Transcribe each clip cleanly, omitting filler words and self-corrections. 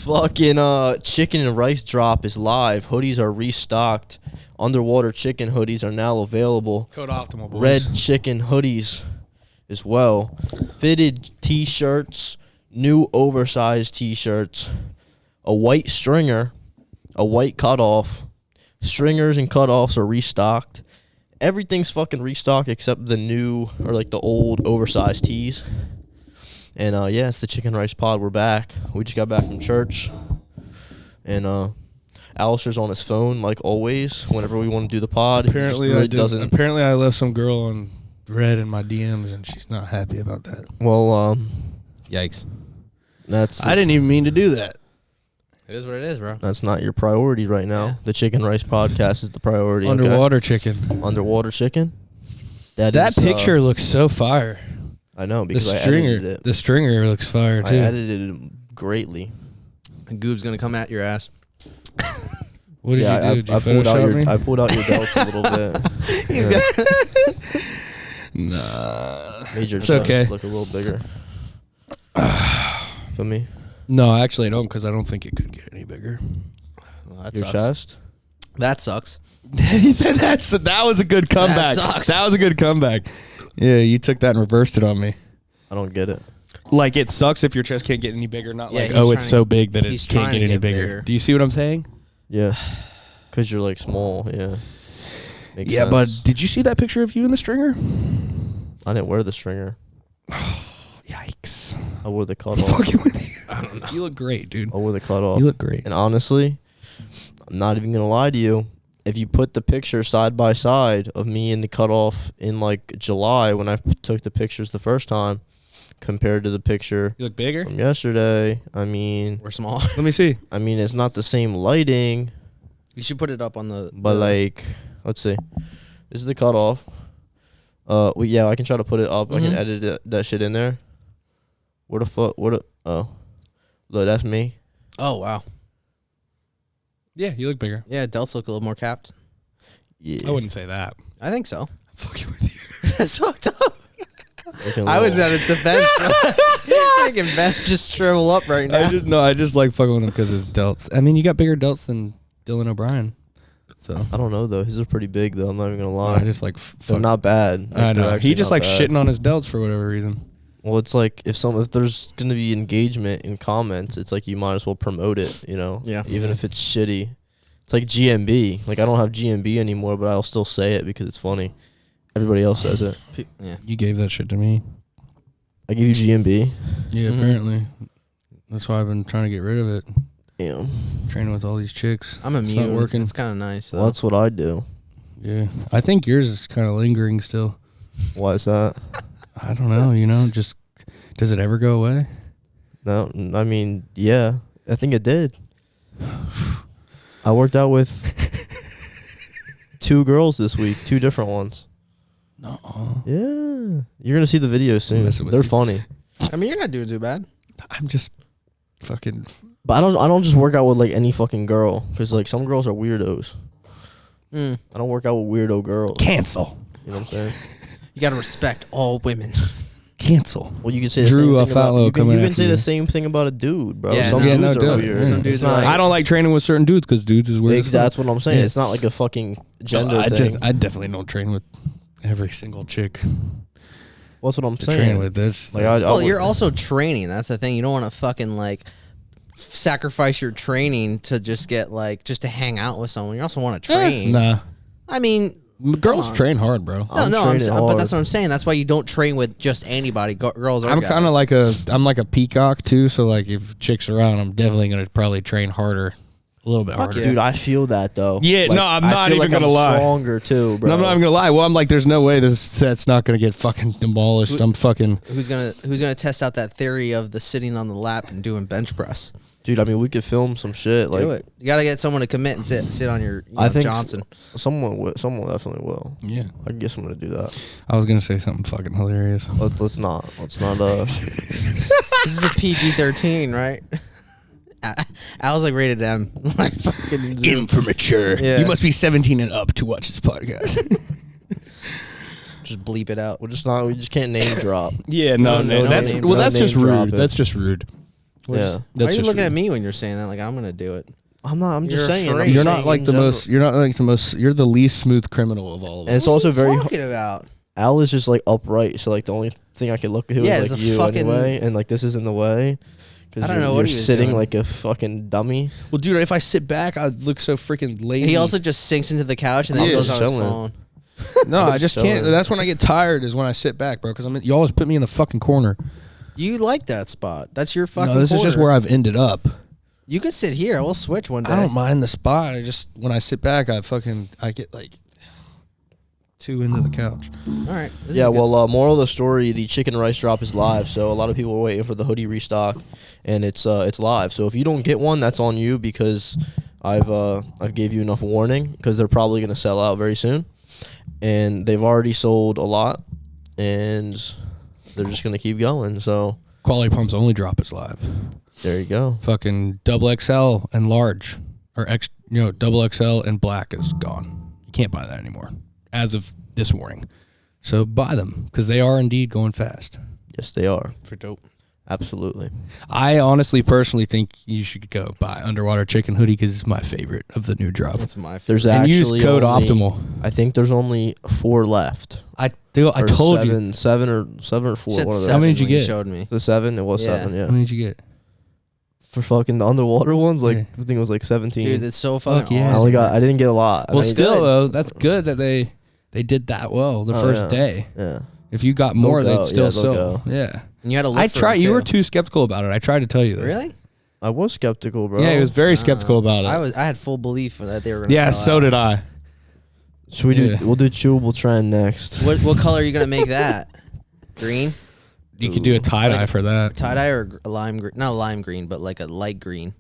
Fucking chicken and rice drop is live. Hoodies are restocked. Underwater chicken hoodies are now available. Code Optimal, boys. Red chicken hoodies as well. Fitted t-shirts, new oversized t-shirts, a white stringer, a white cutoff. Stringers and cutoffs are restocked. Everything's fucking restocked except the new or like the old oversized tees. And yeah, it's the Chicken Rice Pod. We're back. We just got back from church. And Alistair's on his phone like always whenever we want to do the pod. Apparently, really doesn't. Apparently, I left some girl on red in my DMs, and she's not happy about that. Well, Yikes. I didn't even mean to do that. It is what it is, bro. That's not your priority right now. Yeah. The Chicken Rice Podcast is the priority. Underwater chicken. Underwater chicken. That is, picture looks so fire. I know The because I stringer, edited it. the stringer looks fire I too. edited it greatly. And Goob's gonna come at your ass. What did you do? Did you I pulled out Photoshop me? I pulled out your belts a little bit. Nah. Made your It's chest okay. look a little bigger. For me, No, actually, I don't, because I don't think it could get any bigger. Well, that your sucks. chest. That sucks. He said that was a good comeback. sucks. That was a good comeback. Yeah, you took that and reversed it on me. I don't get it. Like, it sucks if your chest can't get any bigger. Not Yeah, like, he's oh, it's trying so to- big that it he's can't trying get to any get bigger. bigger. Do you see what I'm saying? Yeah, because you're like small. Yeah. Makes Yeah, sense. but did you see that picture of you in the stringer? I didn't wear the stringer. Yikes. I wore the cutoff. Fucking with you. I don't know. You look great, dude. I wore the cutoff. You look great. And honestly, I'm not even gonna lie to you. If you put the picture side by side of me in the cutoff in like July when I took the pictures the first time, compared to the picture You look bigger? from yesterday, I mean, We're small. Let me see. it's not the same lighting, You should put it up on the. but like, let's see, this is the cutoff. Yeah, I can try to put it up. I can edit that shit in there. Where the fuck? Oh, look, that's me. Oh wow. Yeah, you look bigger. Yeah, delts look a little more capped. Yeah, I wouldn't say that. I think so. I'm fucking with you. That's fucked up. looking I was little- at a defense. Making Ben just shrivel up right now. I just like fucking with him because his delts. I mean, you got bigger delts than Dylan O'Brien. So I don't know though. His are pretty big though. I'm not even gonna lie. I just like They're not bad. Like, I they're know. actually He just not like bad. shitting on his delts for whatever reason. Well, it's like if there's gonna be engagement in comments, it's like you might as well promote it. You know. Yeah. Even if it's shitty, it's like GMB. Like I don't have GMB anymore, but I'll still say it because it's funny. Everybody else says it. Yeah. You gave that shit to me. I give you GMB. Yeah, Mhm. apparently. That's why I've been trying to get rid of it. Damn. Training with all these chicks. I'm It's immune. not working. It's kind of nice though. Well, that's what I do. Yeah. I think yours is kind of lingering still. Why is that? I don't know, just does it ever go away? No, I mean, yeah, I think it did. I worked out with 2 girls this week, 2 different ones. No. Yeah, you're gonna see the videos soon. Messing with They're you. funny. I mean, you're not doing too bad. I'm just fucking But I don't just work out with like any fucking girl because like some girls are weirdos. Mm. I don't work out with weirdo girls. cancel. You know what I'm saying? You gotta respect all women. Cancel. Well, you can say the Drew same thing about, Fallow you can, coming you can after say you. the same thing about a dude, bro. Yeah, Some no, dudes are don't. weird. Some dudes It's are not like- I don't like training with certain dudes because dudes is weird. as fuck. That's what I'm saying. Yeah. It's not like a fucking gender I thing. I definitely don't train with every single chick What's what I'm to saying? train with. That's Like, Well, would- you're also training. That's the thing. You don't want to fucking like sacrifice your training to just get like just to hang out with someone. You also want to train. nah. I mean, Girls on. train hard, bro. I'm no, training but hard. that's what I'm saying. That's why you don't train with just anybody, girls or I'm guys. kind of like a peacock too. So like if chicks around, I'm definitely gonna probably train harder, a little bit harder. yeah. Dude, I feel that though. Yeah, no, I'm I not feel even like gonna I'm lie. Stronger too, bro. No, I'm not even gonna lie. Well, I'm like, there's no way this set's not gonna get fucking demolished. I'm fucking. who's gonna test out that theory of the sitting on the lap and doing bench press. Dude, I mean, we could film some shit. Like, Do it. You gotta get someone to commit and sit on your I think Johnson. someone definitely will. Yeah, I can get someone to do that. I was gonna say something fucking hilarious. Let's not. This is a PG-13, right? I was like rated M. Like fucking Zoom. For mature. Yeah. You must be 17 and up to watch this podcast. Just bleep it out. We just can't name drop. yeah, No, no. no That's name- well, no that's just name drop rude. it. That's just rude. Yeah. Why are That's you just looking rude. at me when you're saying that? Like I'm gonna do it. I'm not. I'm just You're saying. afraid. I'm You're saying not like in the general. most. You're not like the most. You're the least smooth criminal of all of And us. it's also What are you very. talking about? Al is just like upright, so like the only thing I can look at Yeah, is it's like a you fucking- anyway, and like this is in the way. Because I don't know you're what he was sitting doing. like a fucking dummy. Well, dude, if I sit back, I look so freaking lazy. He also just sinks into the couch and then Yeah, goes on his chilling. phone. no, I just so can't. is. That's when I get tired. Is when I sit back, bro. Because you always put me in the fucking corner. You like that spot? That's your fucking. No, this is just corner. where I've ended up. You could sit here. We'll switch one day. I don't mind the spot. I just when I sit back, I get like too into the couch. All right. This Yeah, is good well, moral of the story: the chicken rice drop is live, so a lot of people are waiting for the hoodie restock, and it's live. So if you don't get one, that's on you because I've gave you enough warning because they're probably gonna sell out very soon, and they've already sold a lot, and they're just gonna keep going. So Quality Pump's only drop is live. there you go. Fucking double XL and large, or double XL and black is gone. You can't buy that anymore as of this morning. So buy them because they are indeed going fast. Yes, they are. for dope. Absolutely. I honestly, personally think you should go buy Underwater Chicken Hoodie because it's my favorite of the new drop. That's my. There's And actually use code only- Optimal. I think there's only 4 left. I Or told you. seven or 4. Said One of those. seven How many did you when get? Showed me. The 7. It was Yeah. 7. Yeah. How many did you get? For fucking the underwater ones, like Yeah. I think it was like 17. Dude, it's so fucking Fuck yeah. I awesome. only got. I didn't get a lot. Well, I mean, still good. though, that's good that they did that well the Oh, first yeah. day. Yeah. If you got They'll more, go. they'd still Yeah, they'll sell. go. Yeah. And you had to look I for tried. them, You too. were too skeptical about it. I tried to tell you that. Really? I was skeptical, bro. Yeah, he was very skeptical about it. I had full belief that they were gonna Yeah, sell so out. did I. Should we do? Yeah. We'll do chewable trend next. What color are you gonna make that? Green, You could do a tie dye Like- for that. tie dye, or a lime green? Not a lime green, but like a light green.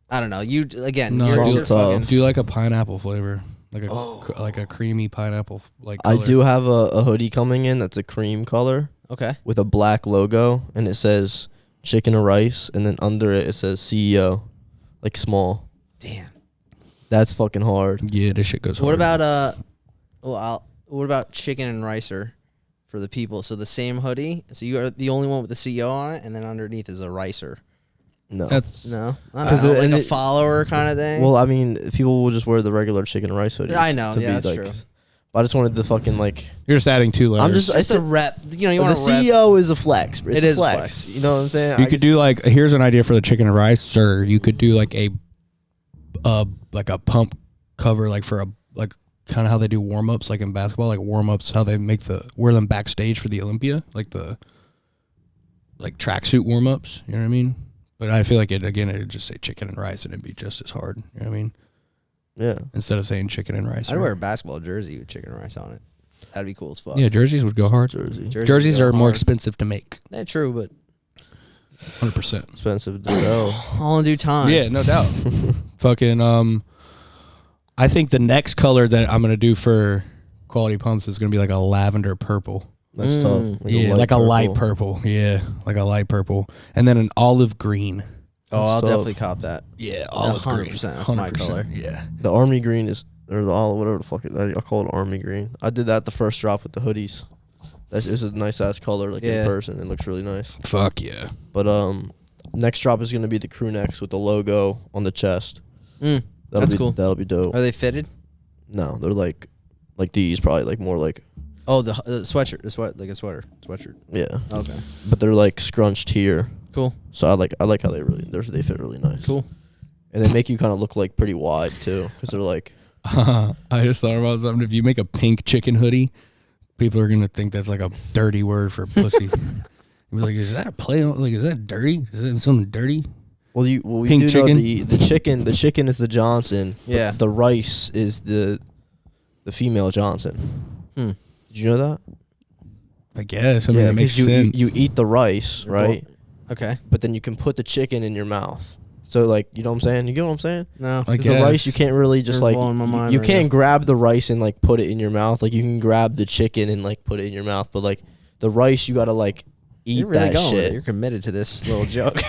I don't know. You again. No, you're, dude. you're Tough. fucking. Do like a pineapple flavor, like a Oh. like a creamy pineapple like. I color. do have a hoodie coming in that's a cream color Okay. with a black logo, and it says chicken or rice, and then under it says CEO, like small. Damn. That's fucking hard. Yeah, this shit goes. What hard. about what about chicken and ricer for the people? So the same hoodie. So you are the only one with the CEO on it, and then underneath is a ricer. No. That's No, I 'Cause don't know, it- and like a it- follower kind of thing. Well, I mean, people will just wear the regular chicken and rice hoodies. I know, to yeah, be, that's like, true. But I just wanted to fucking like. you're just adding 2 letters. I'm just. just It's a rep. You know, you want the to rep. CEO is a flex. It's It a is a flex. flex. You know what I'm saying? You could do like here's an idea for the chicken and rice, sir. You could do like a pump cover like for a like kind of how they do warm ups like in basketball, like warm ups how they wear them backstage for the Olympia, like the tracksuit warm ups. You know what I mean? But I feel like it'd just say chicken and rice and it'd be just as hard. You know what I mean? Yeah. Instead of saying chicken and rice. I'd wear a basketball jersey with chicken and rice on it. That'd be cool as fuck. Yeah, jerseys would go hard. Jersey. Jerseys go are more hard. expensive to make. Yeah, true, but 100%. Expensive to go. all in due time. Yeah, no doubt. Fucking I think the next color that I'm gonna do for Quality Pumps is gonna be like a lavender purple. That's tough. Like a light purple. Yeah, like a light purple, and then an olive green. Oh, I'll That's definitely tough. cop that. Yeah, olive green. 100%, that's my color. Yeah, The army green is, or the olive, whatever the fuck it, I call it army green. I did that the first drop with the hoodies. That's it's a nice ass color, like Yeah. in person. It looks really nice. fuck yeah. But next drop is gonna be the crew necks with the logo on the chest. That's be, cool. That'll be dope. Are they fitted? No, they're like these, probably like more like Oh, the sweatshirt, like a sweatshirt. yeah, Okay, but they're like scrunched here. cool, So I like how they fit really nice. cool. And they make you kind of look like pretty wide too, because they're like I just thought about something. If you make a pink chicken hoodie, people are gonna think that's like a dirty word for pussy. Be like, is that a play on? Like, is that dirty? Is that something dirty? we Pink do chicken? know the chicken. The chicken is the Johnson. but Yeah. The rice is the female Johnson. Hmm. Did you know that? I guess. I mean, it makes 'cause sense. you eat the rice, right? Okay. But then you can put the chicken in your mouth. So like, you know what I'm saying? You get what I'm saying? No. I 'Cause the rice guess. you can't really just You're like blowing my mind you right can't now. grab the rice and like put it in your mouth. Like you can grab the chicken and like put it in your mouth, but like the rice you gotta like eat You're really that going with it. shit. You're committed to this little joke.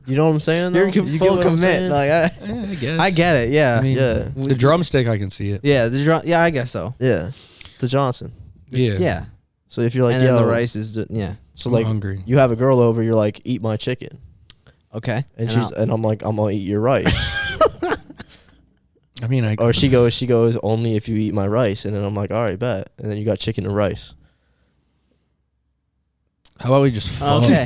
You know what I'm saying? You're though? in You get full what I'm commit. saying? Like I guess. I get it. Yeah. I mean, Yeah. the drumstick, I can see it. yeah. Yeah, I guess so. Yeah, the Johnson. Yeah. Yeah. So if you're like, and then yo, the rice is yeah. So I'm like, hungry. you have a girl over, you're like, eat my chicken, Okay. and I'll- I'm like, I'm gonna eat your rice. I mean, Or she goes, only if you eat my rice, and then I'm like, all right, bet. And then you got chicken and rice. how about we just fuck? Okay.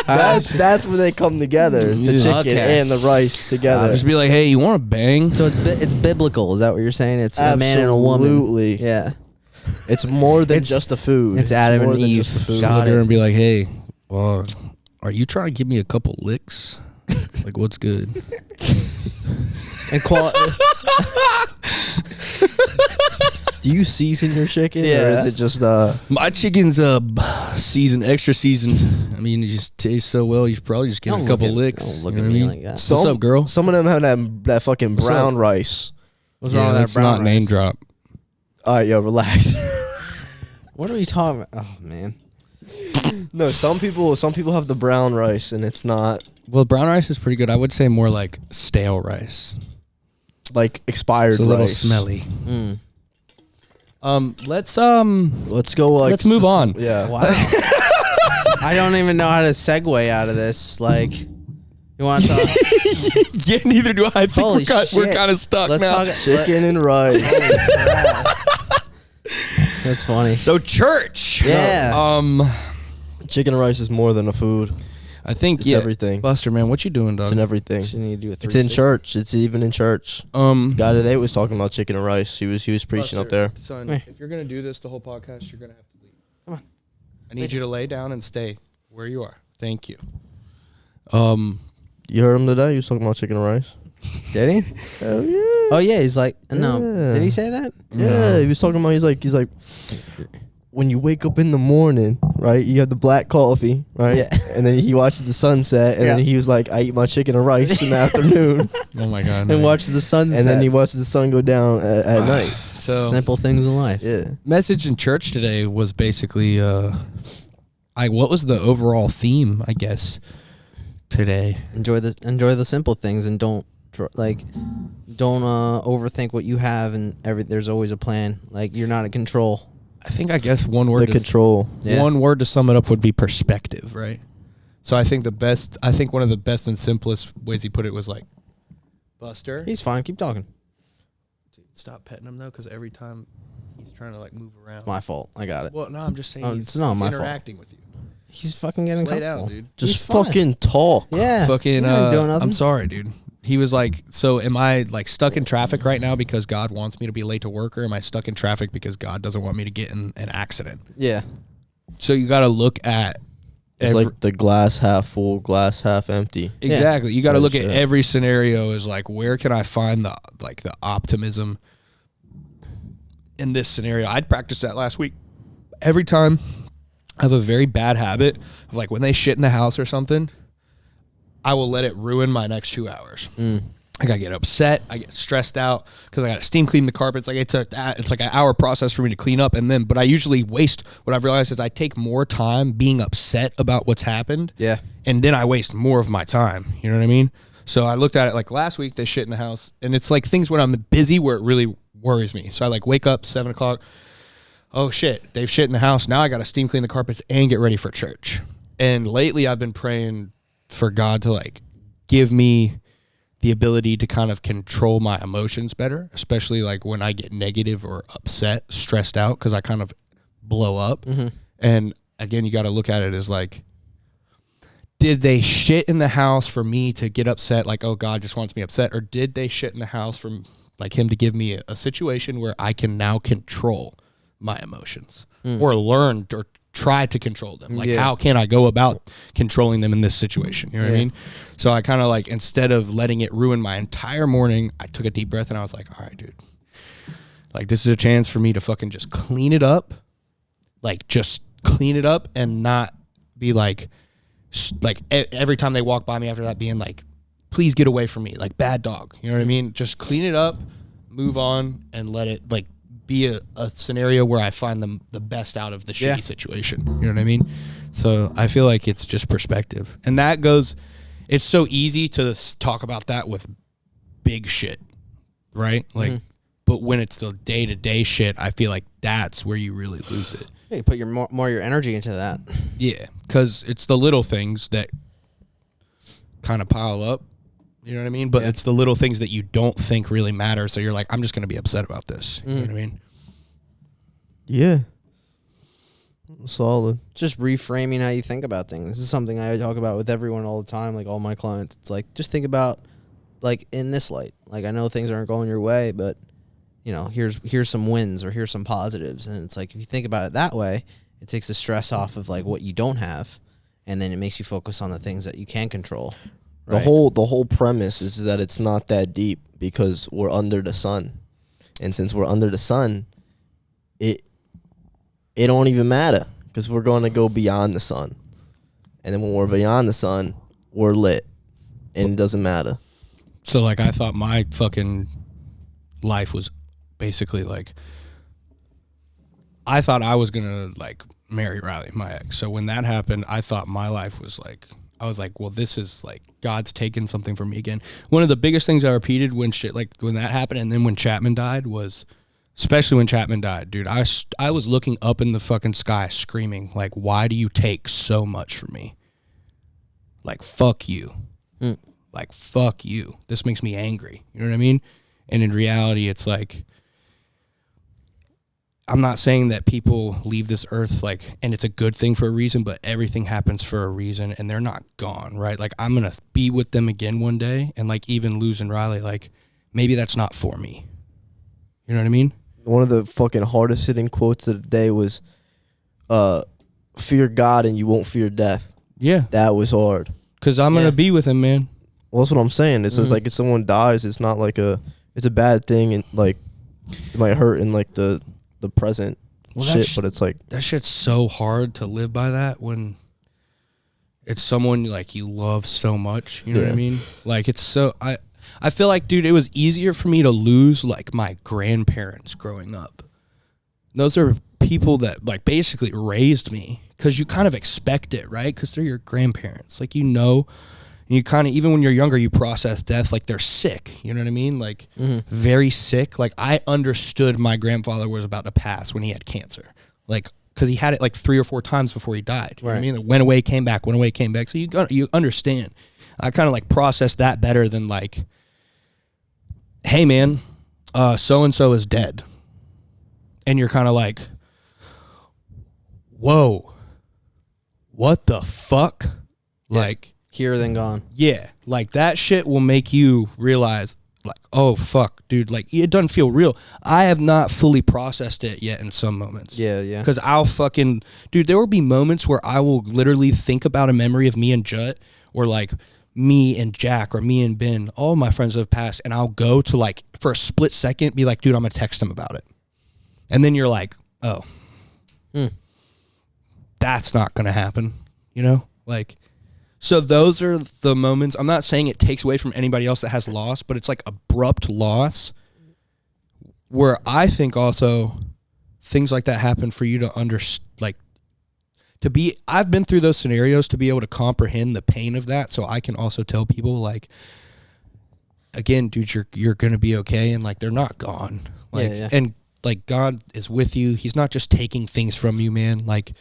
That's where they come together. Is the Yeah. chicken Okay. and the rice together. Just be like, hey, you want to bang? So it's biblical. Is that what you're saying? It's a man and a woman. Absolutely. Yeah. It's more than just a food. it's Adam more and than Eve. just a food. Got Look at her it. and be like, hey, well, are you trying to give me a couple licks? Like, what's good? And quality. Do you season your chicken, or Yeah. is it just My chicken's seasoned, extra seasoned. I mean, it just tastes so well. You should probably just give it a couple licks. Don't look you at know me what I mean? like that. some, What's up, girl? Some of them have that fucking What's brown up? rice. What's Yeah, wrong with that let's brown not rice? name drop. All right, yo, relax. What are we talking about? Oh man. No, some people have the brown rice, and it's not Well, brown rice is pretty good. I would say more like stale rice. like expired It's a little rice. smelly. Mm. Let's Let's go. Like, Let's move on. Yeah. Wow. I don't even know how to segue out of this. Like, you want to talk? yeah, neither do I. I think Holy we're shit. kind of stuck Let's now. talk. Chicken and rice. That's funny. So church. Yeah. Chicken and rice is more than a food. I think It's yeah. everything. Buster, man, what you doing, It's dog? in everything. Should need to do a It's in 360. church. It's even in church. Guy Today was talking about chicken and rice. He was preaching up there. Son, Hey. if you're gonna do this the whole podcast, you're gonna have to leave. Come on. I need you to lay down and stay where you are. Thank you. You heard him today? He was talking about chicken and rice. Did he? Hell yeah. Oh yeah. He's like, no. Yeah. Did he say that? Yeah, he was talking about. He's like, when you wake up in the morning, right? You have the black coffee, right? Yeah. And then he watches the sunset, and then Yeah. he was like, I eat my chicken and rice in the afternoon, Oh my god. And watch the sunset. and then he watches the sun go down at night. So Simple things in life. Yeah. message in church today was basically what was the overall theme, I guess, today? Enjoy the simple things and don't overthink what you have, and there's always a plan. Like, you're not in control. I guess one word The control. Yeah. one word to sum it up would be perspective, right? So I think one of the best and simplest ways he put it was like, Buster, He's fine. Keep talking. dude, stop petting him though, because every time he's trying to like move around. It's my fault. I got it. Well, no, I'm just saying Oh, he's, it's not he's my fault. interacting with you. He's fucking getting Just lay comfortable. down, dude. Just He's fine. fucking talk. Yeah. Fucking You ain't doing nothing. I'm sorry, dude. He was like, so am I like stuck in traffic right now because God wants me to be late to work, or am I stuck in traffic because God doesn't want me to get in an accident? Yeah. So you got to look at It's like the glass half full, glass half empty. exactly. You got to Oh, look at shit. every scenario as like, where can I find the optimism in this scenario? I'd practiced that last week. Every time I have a very bad habit of like when they shit in the house or something, I will let it ruin my next 2 hours. Like I get upset, I get stressed out because I got to steam clean the carpets. Like it's like an hour process for me to clean up, but I usually waste. What I've realized is I take more time being upset about what's happened, Yeah. and then I waste more of my time. You know what I mean? So I looked at it like last week they shit in the house, and it's like things when I'm busy where it really worries me. So I like wake up 7 o'clock. Oh shit, they've shit in the house. Now I got to steam clean the carpets and get ready for church. And lately I've been praying for God to like give me the ability to kind of control my emotions better, especially like when I get negative or upset, stressed out, because I kind of blow up. And again, you got to look at it as like, did they shit in the house for me to get upset? Like, oh, God just wants me upset. Or did they shit in the house from like him to give me a situation where I can now control my emotions or learn or try to control them? Like, how can I go about controlling them in this situation? You know what I mean? So I kind of like, instead of letting it ruin my entire morning, I took a deep breath and I was like, all right, dude, like this is a chance for me to fucking just clean it up. Like just clean it up and not be like every time they walk by me after that being like, please get away from me. Like bad dog. You know what I mean? Just clean it up, move on, and let it like be a scenario where I find the best out of the shitty situation. You know what I mean? So I feel like it's just perspective. And that goes, it's so easy to talk about that with big shit, right? Like But when it's the day-to-day shit, I feel like that's where you really lose it. Yeah, you put your more your energy into that. Yeah, because it's the little things that kind of pile up. You know what I mean? But it's the little things that you don't think really matter. So you're like, I'm just going to be upset about this. You know what I mean? Yeah. Solid. Just reframing how you think about things. This is something I talk about with everyone all the time, like all my clients. It's like, just think about, like, in this light. Like, I know things aren't going your way, but, you know, here's some wins or here's some positives. And it's like, if you think about it that way, it takes the stress off of, like, what you don't have, and then it makes you focus on the things that you can control. Right? The whole premise is that it's not that deep because we're under the sun. And since we're under the sun, it don't even matter because we're going to go beyond the sun. And then when we're beyond the sun, we're lit. And it doesn't matter. So, like, I thought my fucking life was basically, like, I thought I was going to, like, marry Riley, my ex. So when that happened, I thought my life was, like, I was like, well, this is, like, God's taken something from me again. One of the biggest things I repeated when that happened, and then when Chapman died was, especially when Chapman died, dude, I was looking up in the fucking sky screaming, like, why do you take so much from me? Like, fuck you. Like, fuck you. This makes me angry. You know what I mean? And in reality, it's like, I'm not saying that people leave this earth, like, and it's a good thing for a reason, but everything happens for a reason, and they're not gone, right? Like, I'm going to be with them again one day, and, like, even losing Riley, like, maybe that's not for me. You know what I mean? One of the fucking hardest hitting quotes of the day was, fear God and you won't fear death. Yeah. That was hard. Because I'm going to be with him, man. Well, that's what I'm saying. It's just like if someone dies, it's not like it's a bad thing, and, like, it might hurt in, like, the present shit, but it's like that shit's so hard to live by that when it's someone like you love so much. You know what I mean? Like, it's so I feel like, dude, it was easier for me to lose, like, my grandparents growing up. Those are people that, like, basically raised me, because you kind of expect it, right? Because they're your grandparents. Like, you know, and you kind of, even when you're younger, you process death like they're sick. You know what I mean? Like, very sick. Like, I understood my grandfather was about to pass when he had cancer. Like, because he had it like 3 or 4 times before he died. You know what I mean? Like, went away, came back, went away, came back. So you understand. I kind of, like, processed that better than, like, hey, man, so-and-so is dead. And you're kind of like, whoa, what the fuck? Like, Here then gone. yeah, like, that shit will make you realize, like, oh, fuck, dude, like, it doesn't feel real. I have not fully processed it yet in some moments. Yeah, yeah. Because I'll fucking, dude, there will be moments where I will literally think about a memory of me and Jut, or, like, me and Jack, or me and Ben, all my friends have passed, and I'll go to, like, for a split second, be like, dude, I'm going to text him about it. And then you're like, oh, that's not going to happen, you know? Like, so those are the moments. I'm not saying it takes away from anybody else that has loss, but it's like abrupt loss where I think also things like that happen for you to I've been through those scenarios to be able to comprehend the pain of that. So I can also tell people, like, again, dude, you're going to be okay. And, like, they're not gone. Like, and, like, God is with you. He's not just taking things from you, man. Like,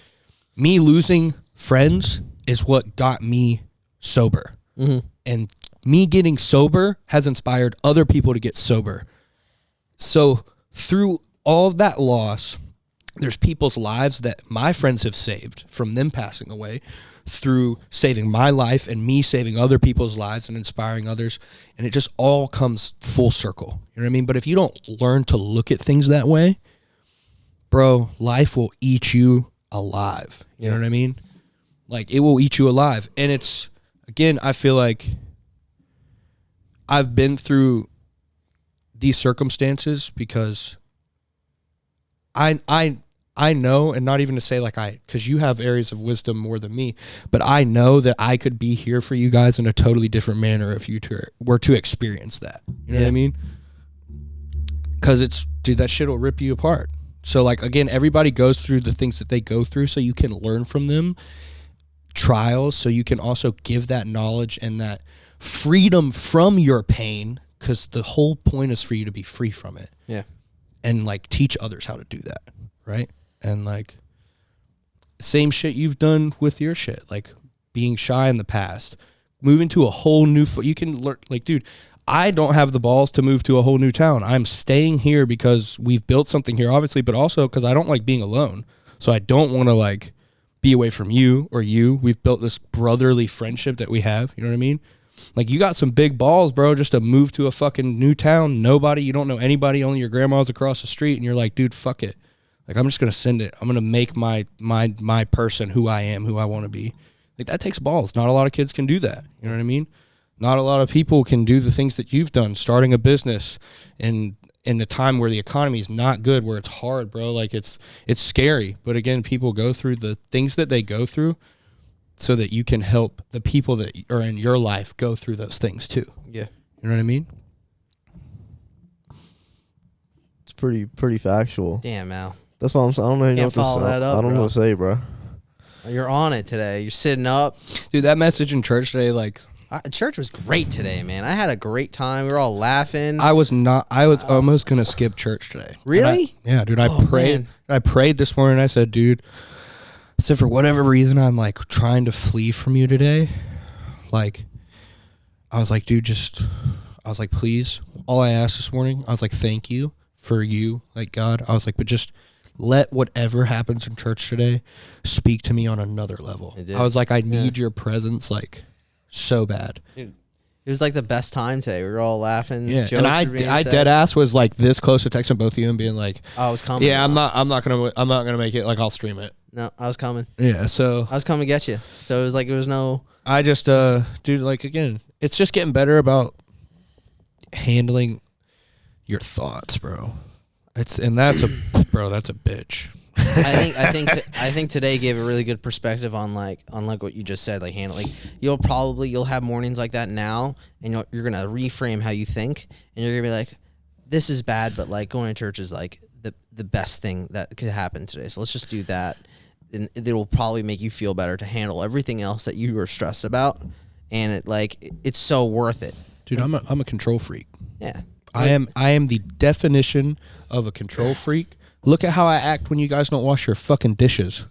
me losing friends is what got me sober. And me getting sober has inspired other people to get sober. So through all of that loss, there's people's lives that my friends have saved from them passing away, through saving my life and me saving other people's lives and inspiring others. And it just all comes full circle. You know what I mean? But if you don't learn to look at things that way, bro, life will eat you alive. You know what I mean? Like, it will eat you alive. And it's, again, I feel like I've been through these circumstances because I know, and not even to say like because you have areas of wisdom more than me, but I know that I could be here for you guys in a totally different manner if you were to experience that. You know what I mean? Because dude, that shit will rip you apart. So, like, again, everybody goes through the things that they go through so you can learn from them, trials, so you can also give that knowledge and that freedom from your pain, because the whole point is for you to be free from it. Yeah. And like teach others how to do that, right? And like same shit you've done with your shit, like being shy in the past, moving to a whole new you can learn. Like, dude, I don't have the balls to move to a whole new town. I'm staying here because we've built something here, obviously, but also because I don't like being alone. So I don't want to like be away from you or you. We've built this brotherly friendship that we have. You know what I mean? Like, you got some big balls, bro, just to move to a fucking new town. Nobody, you don't know anybody, only your grandma's across the street. And you're like, dude, fuck it. Like, I'm just going to send it. I'm going to make my person who I am, who I want to be. Like, that takes balls. Not a lot of kids can do that. You know what I mean? Not a lot of people can do the things that you've done, starting a business in a time where the economy is not good, where it's hard, bro. Like, it's scary. But again, people go through the things that they go through so that you can help the people that are in your life go through those things too. Yeah. You know what I mean? It's pretty factual. Damn, Al. That's what I'm saying. I don't know Can't what to follow say. that up, I don't know bro. what to say, bro. You're on it today. You're sitting up. Dude, that message in church today, like, Church was great today, man. I had a great time. We were all laughing. I was almost going to skip church today. Really? Yeah, dude, I Oh, prayed. man. I prayed this morning. I said, dude, for whatever reason, I'm like trying to flee from you today. Like, I was like, dude, I was like, please. All I asked this morning, I was like, thank you for you, like, God. I was like, but just let whatever happens in church today speak to me on another level. It did. I was like, I need your presence, like, so bad. Dude, it was like the best time today. We were all laughing. Yeah, Jokes and were being I said. dead ass was like this close to texting both of you and being like, I was coming. yeah, I'm not gonna make it. Like, I'll stream it. No, I was coming. Yeah, so I was coming to get you. So it was like, it was no. I just dude, like, again, it's just getting better about handling your thoughts, bro. That's a bitch. I think today gave a really good perspective on like what you just said, like handle. Like, you'll have mornings like that now, and you're gonna reframe how you think, and you're gonna be like, this is bad, but like going to church is like the best thing that could happen today. So let's just do that, and it'll probably make you feel better to handle everything else that you were stressed about, and it's so worth it. Dude, I'm a control freak. Yeah, I am the definition of a control freak. Look at how I act when you guys don't wash your fucking dishes.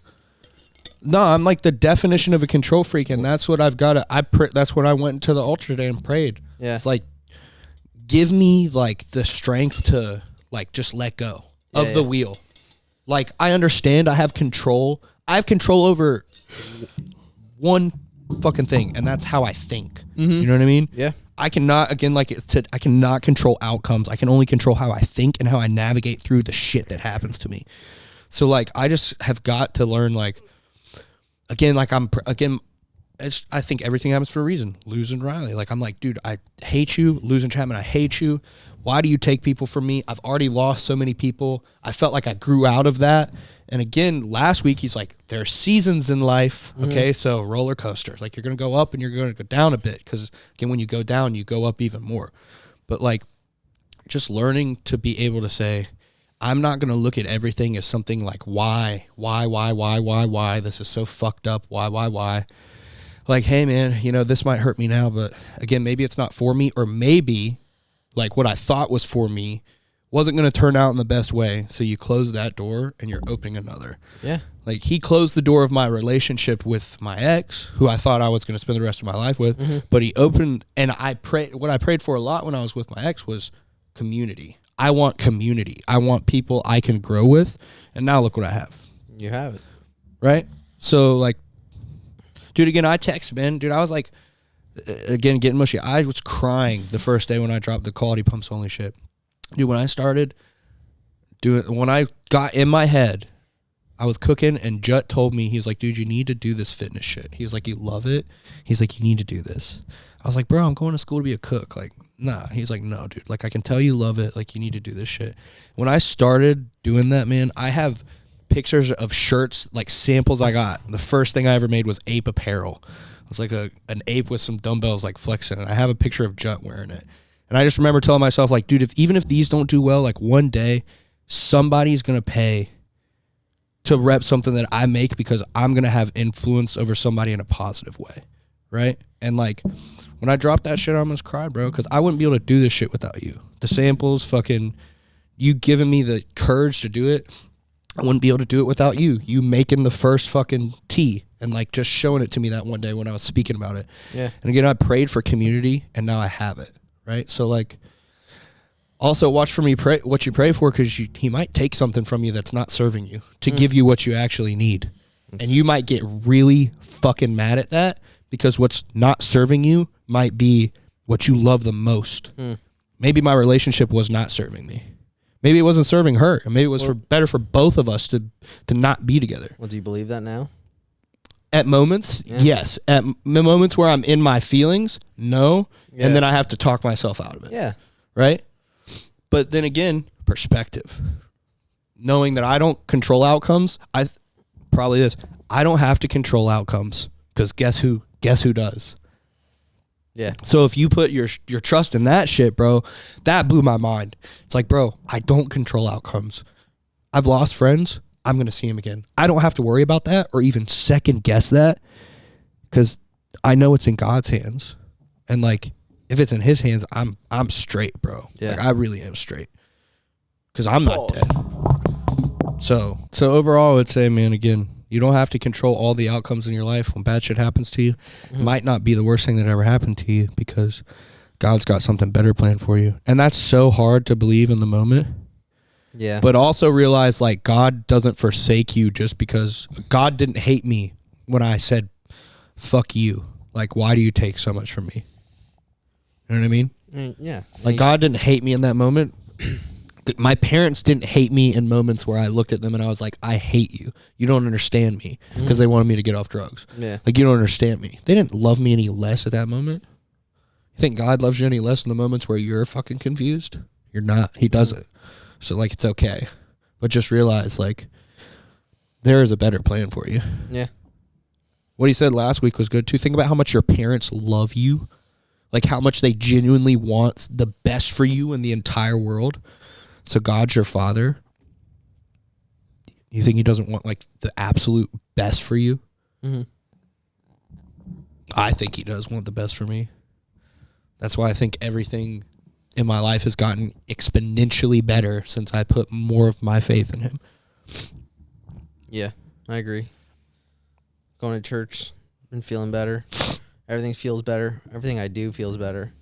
No, I'm like the definition of a control freak, and that's what I've got. That's when I went to the altar today and prayed. Yeah. It's like, give me like the strength to like just let go of the wheel. Like, I understand I have control. I have control over one fucking thing, and that's how I think. You know what I mean? Yeah. I cannot, again, I cannot control outcomes. I can only control how I think and how I navigate through the shit that happens to me. So, like, I just have got to learn, like, again, like, I think everything happens for a reason. Losing Riley. Like, I'm like, dude, I hate you. Losing Chapman, I hate you. Why do you take people from me? I've already lost so many people. I felt like I grew out of that. And again, last week, he's like, there are seasons in life, okay? So roller coaster. Like, you're going to go up and you're going to go down a bit because, again, when you go down, you go up even more. But, like, just learning to be able to say, I'm not going to look at everything as something like, why? This is so fucked up. Why? Like, hey, man, this might hurt me now, but, again, maybe it's not for me, or maybe, like, what I thought was for me wasn't going to turn out in the best way. So you close that door and you're opening another. Yeah. Like, he closed the door of my relationship with my ex, who I thought I was going to spend the rest of my life with, but he opened, and what I prayed for a lot when I was with my ex was community. I want community. I want people I can grow with. And now look what I have. You have it. Right? So, like, dude, again, I text Ben. Dude, I was like, again, getting mushy. I was crying the first day when I dropped the Quality Pumps Only shit. Dude, when I got in my head, I was cooking, and Jut told me, he was like, dude, you need to do this fitness shit. He was like, you love it. He's like, you need to do this. I was like, bro, I'm going to school to be a cook. Like, nah. He's like, no, dude. Like, I can tell you love it. Like, you need to do this shit. When I started doing that, man, I have pictures of shirts, like samples I got. The first thing I ever made was ape apparel. It was like an ape with some dumbbells, like flexing. And I have a picture of Jut wearing it. And I just remember telling myself, like, dude, even if these don't do well, like, one day somebody's going to pay to rep something that I make because I'm going to have influence over somebody in a positive way, right? And like when I dropped that shit, I almost cried, bro, because I wouldn't be able to do this shit without you. The samples, fucking, you giving me the courage to do it. I wouldn't be able to do it without you. You making the first fucking tea and like just showing it to me that one day when I was speaking about it. Yeah. And again, I prayed for community and now I have it, right? So like, also watch for me pray what you pray for, because he might take something from you that's not serving you to give you what you actually need. And you might get really fucking mad at that because what's not serving you might be what you love the most. Maybe my relationship was not serving me. Maybe it wasn't serving her. Maybe it was better for both of us to not be together. Well, do you believe that now? At moments, yes. At moments where I'm in my feelings, no. Yeah. And then I have to talk myself out of it. Yeah. Right? But then again, perspective. Knowing that I don't control outcomes, I don't have to control outcomes, because guess who does? Yeah. So if you put your trust in that shit, bro, that blew my mind. It's like, bro, I don't control outcomes. I've lost friends. I'm going to see them again. I don't have to worry about that or even second guess that, because I know it's in God's hands. And like, if it's in his hands, I'm straight, bro. Yeah. Like, I really am straight, because I'm not dead. So overall, I would say, man, again, you don't have to control all the outcomes in your life. When bad shit happens to you, it might not be the worst thing that ever happened to you, because God's got something better planned for you. And that's so hard to believe in the moment. Yeah. But also realize, like, God doesn't forsake you just because God didn't hate me when I said, fuck you. Like, why do you take so much from me? You know what I mean? Yeah. Like, God didn't hate me in that moment. My parents didn't hate me in moments where I looked at them and I was like, I hate you. You don't understand me, because they wanted me to get off drugs. Yeah. Like, you don't understand me. They didn't love me any less at that moment. You think God loves you any less in the moments where you're fucking confused? You're not. He doesn't. So, like, it's okay. But just realize, like, there is a better plan for you. Yeah. What he said last week was good, too. Think about how much your parents love you. Like, how much they genuinely want the best for you in the entire world. So God's your father. You think he doesn't want, like, the absolute best for you? Mm-hmm. I think he does want the best for me. That's why I think everything in my life has gotten exponentially better since I put more of my faith in him. Yeah, I agree. Going to church and feeling better. Everything feels better. Everything I do feels better.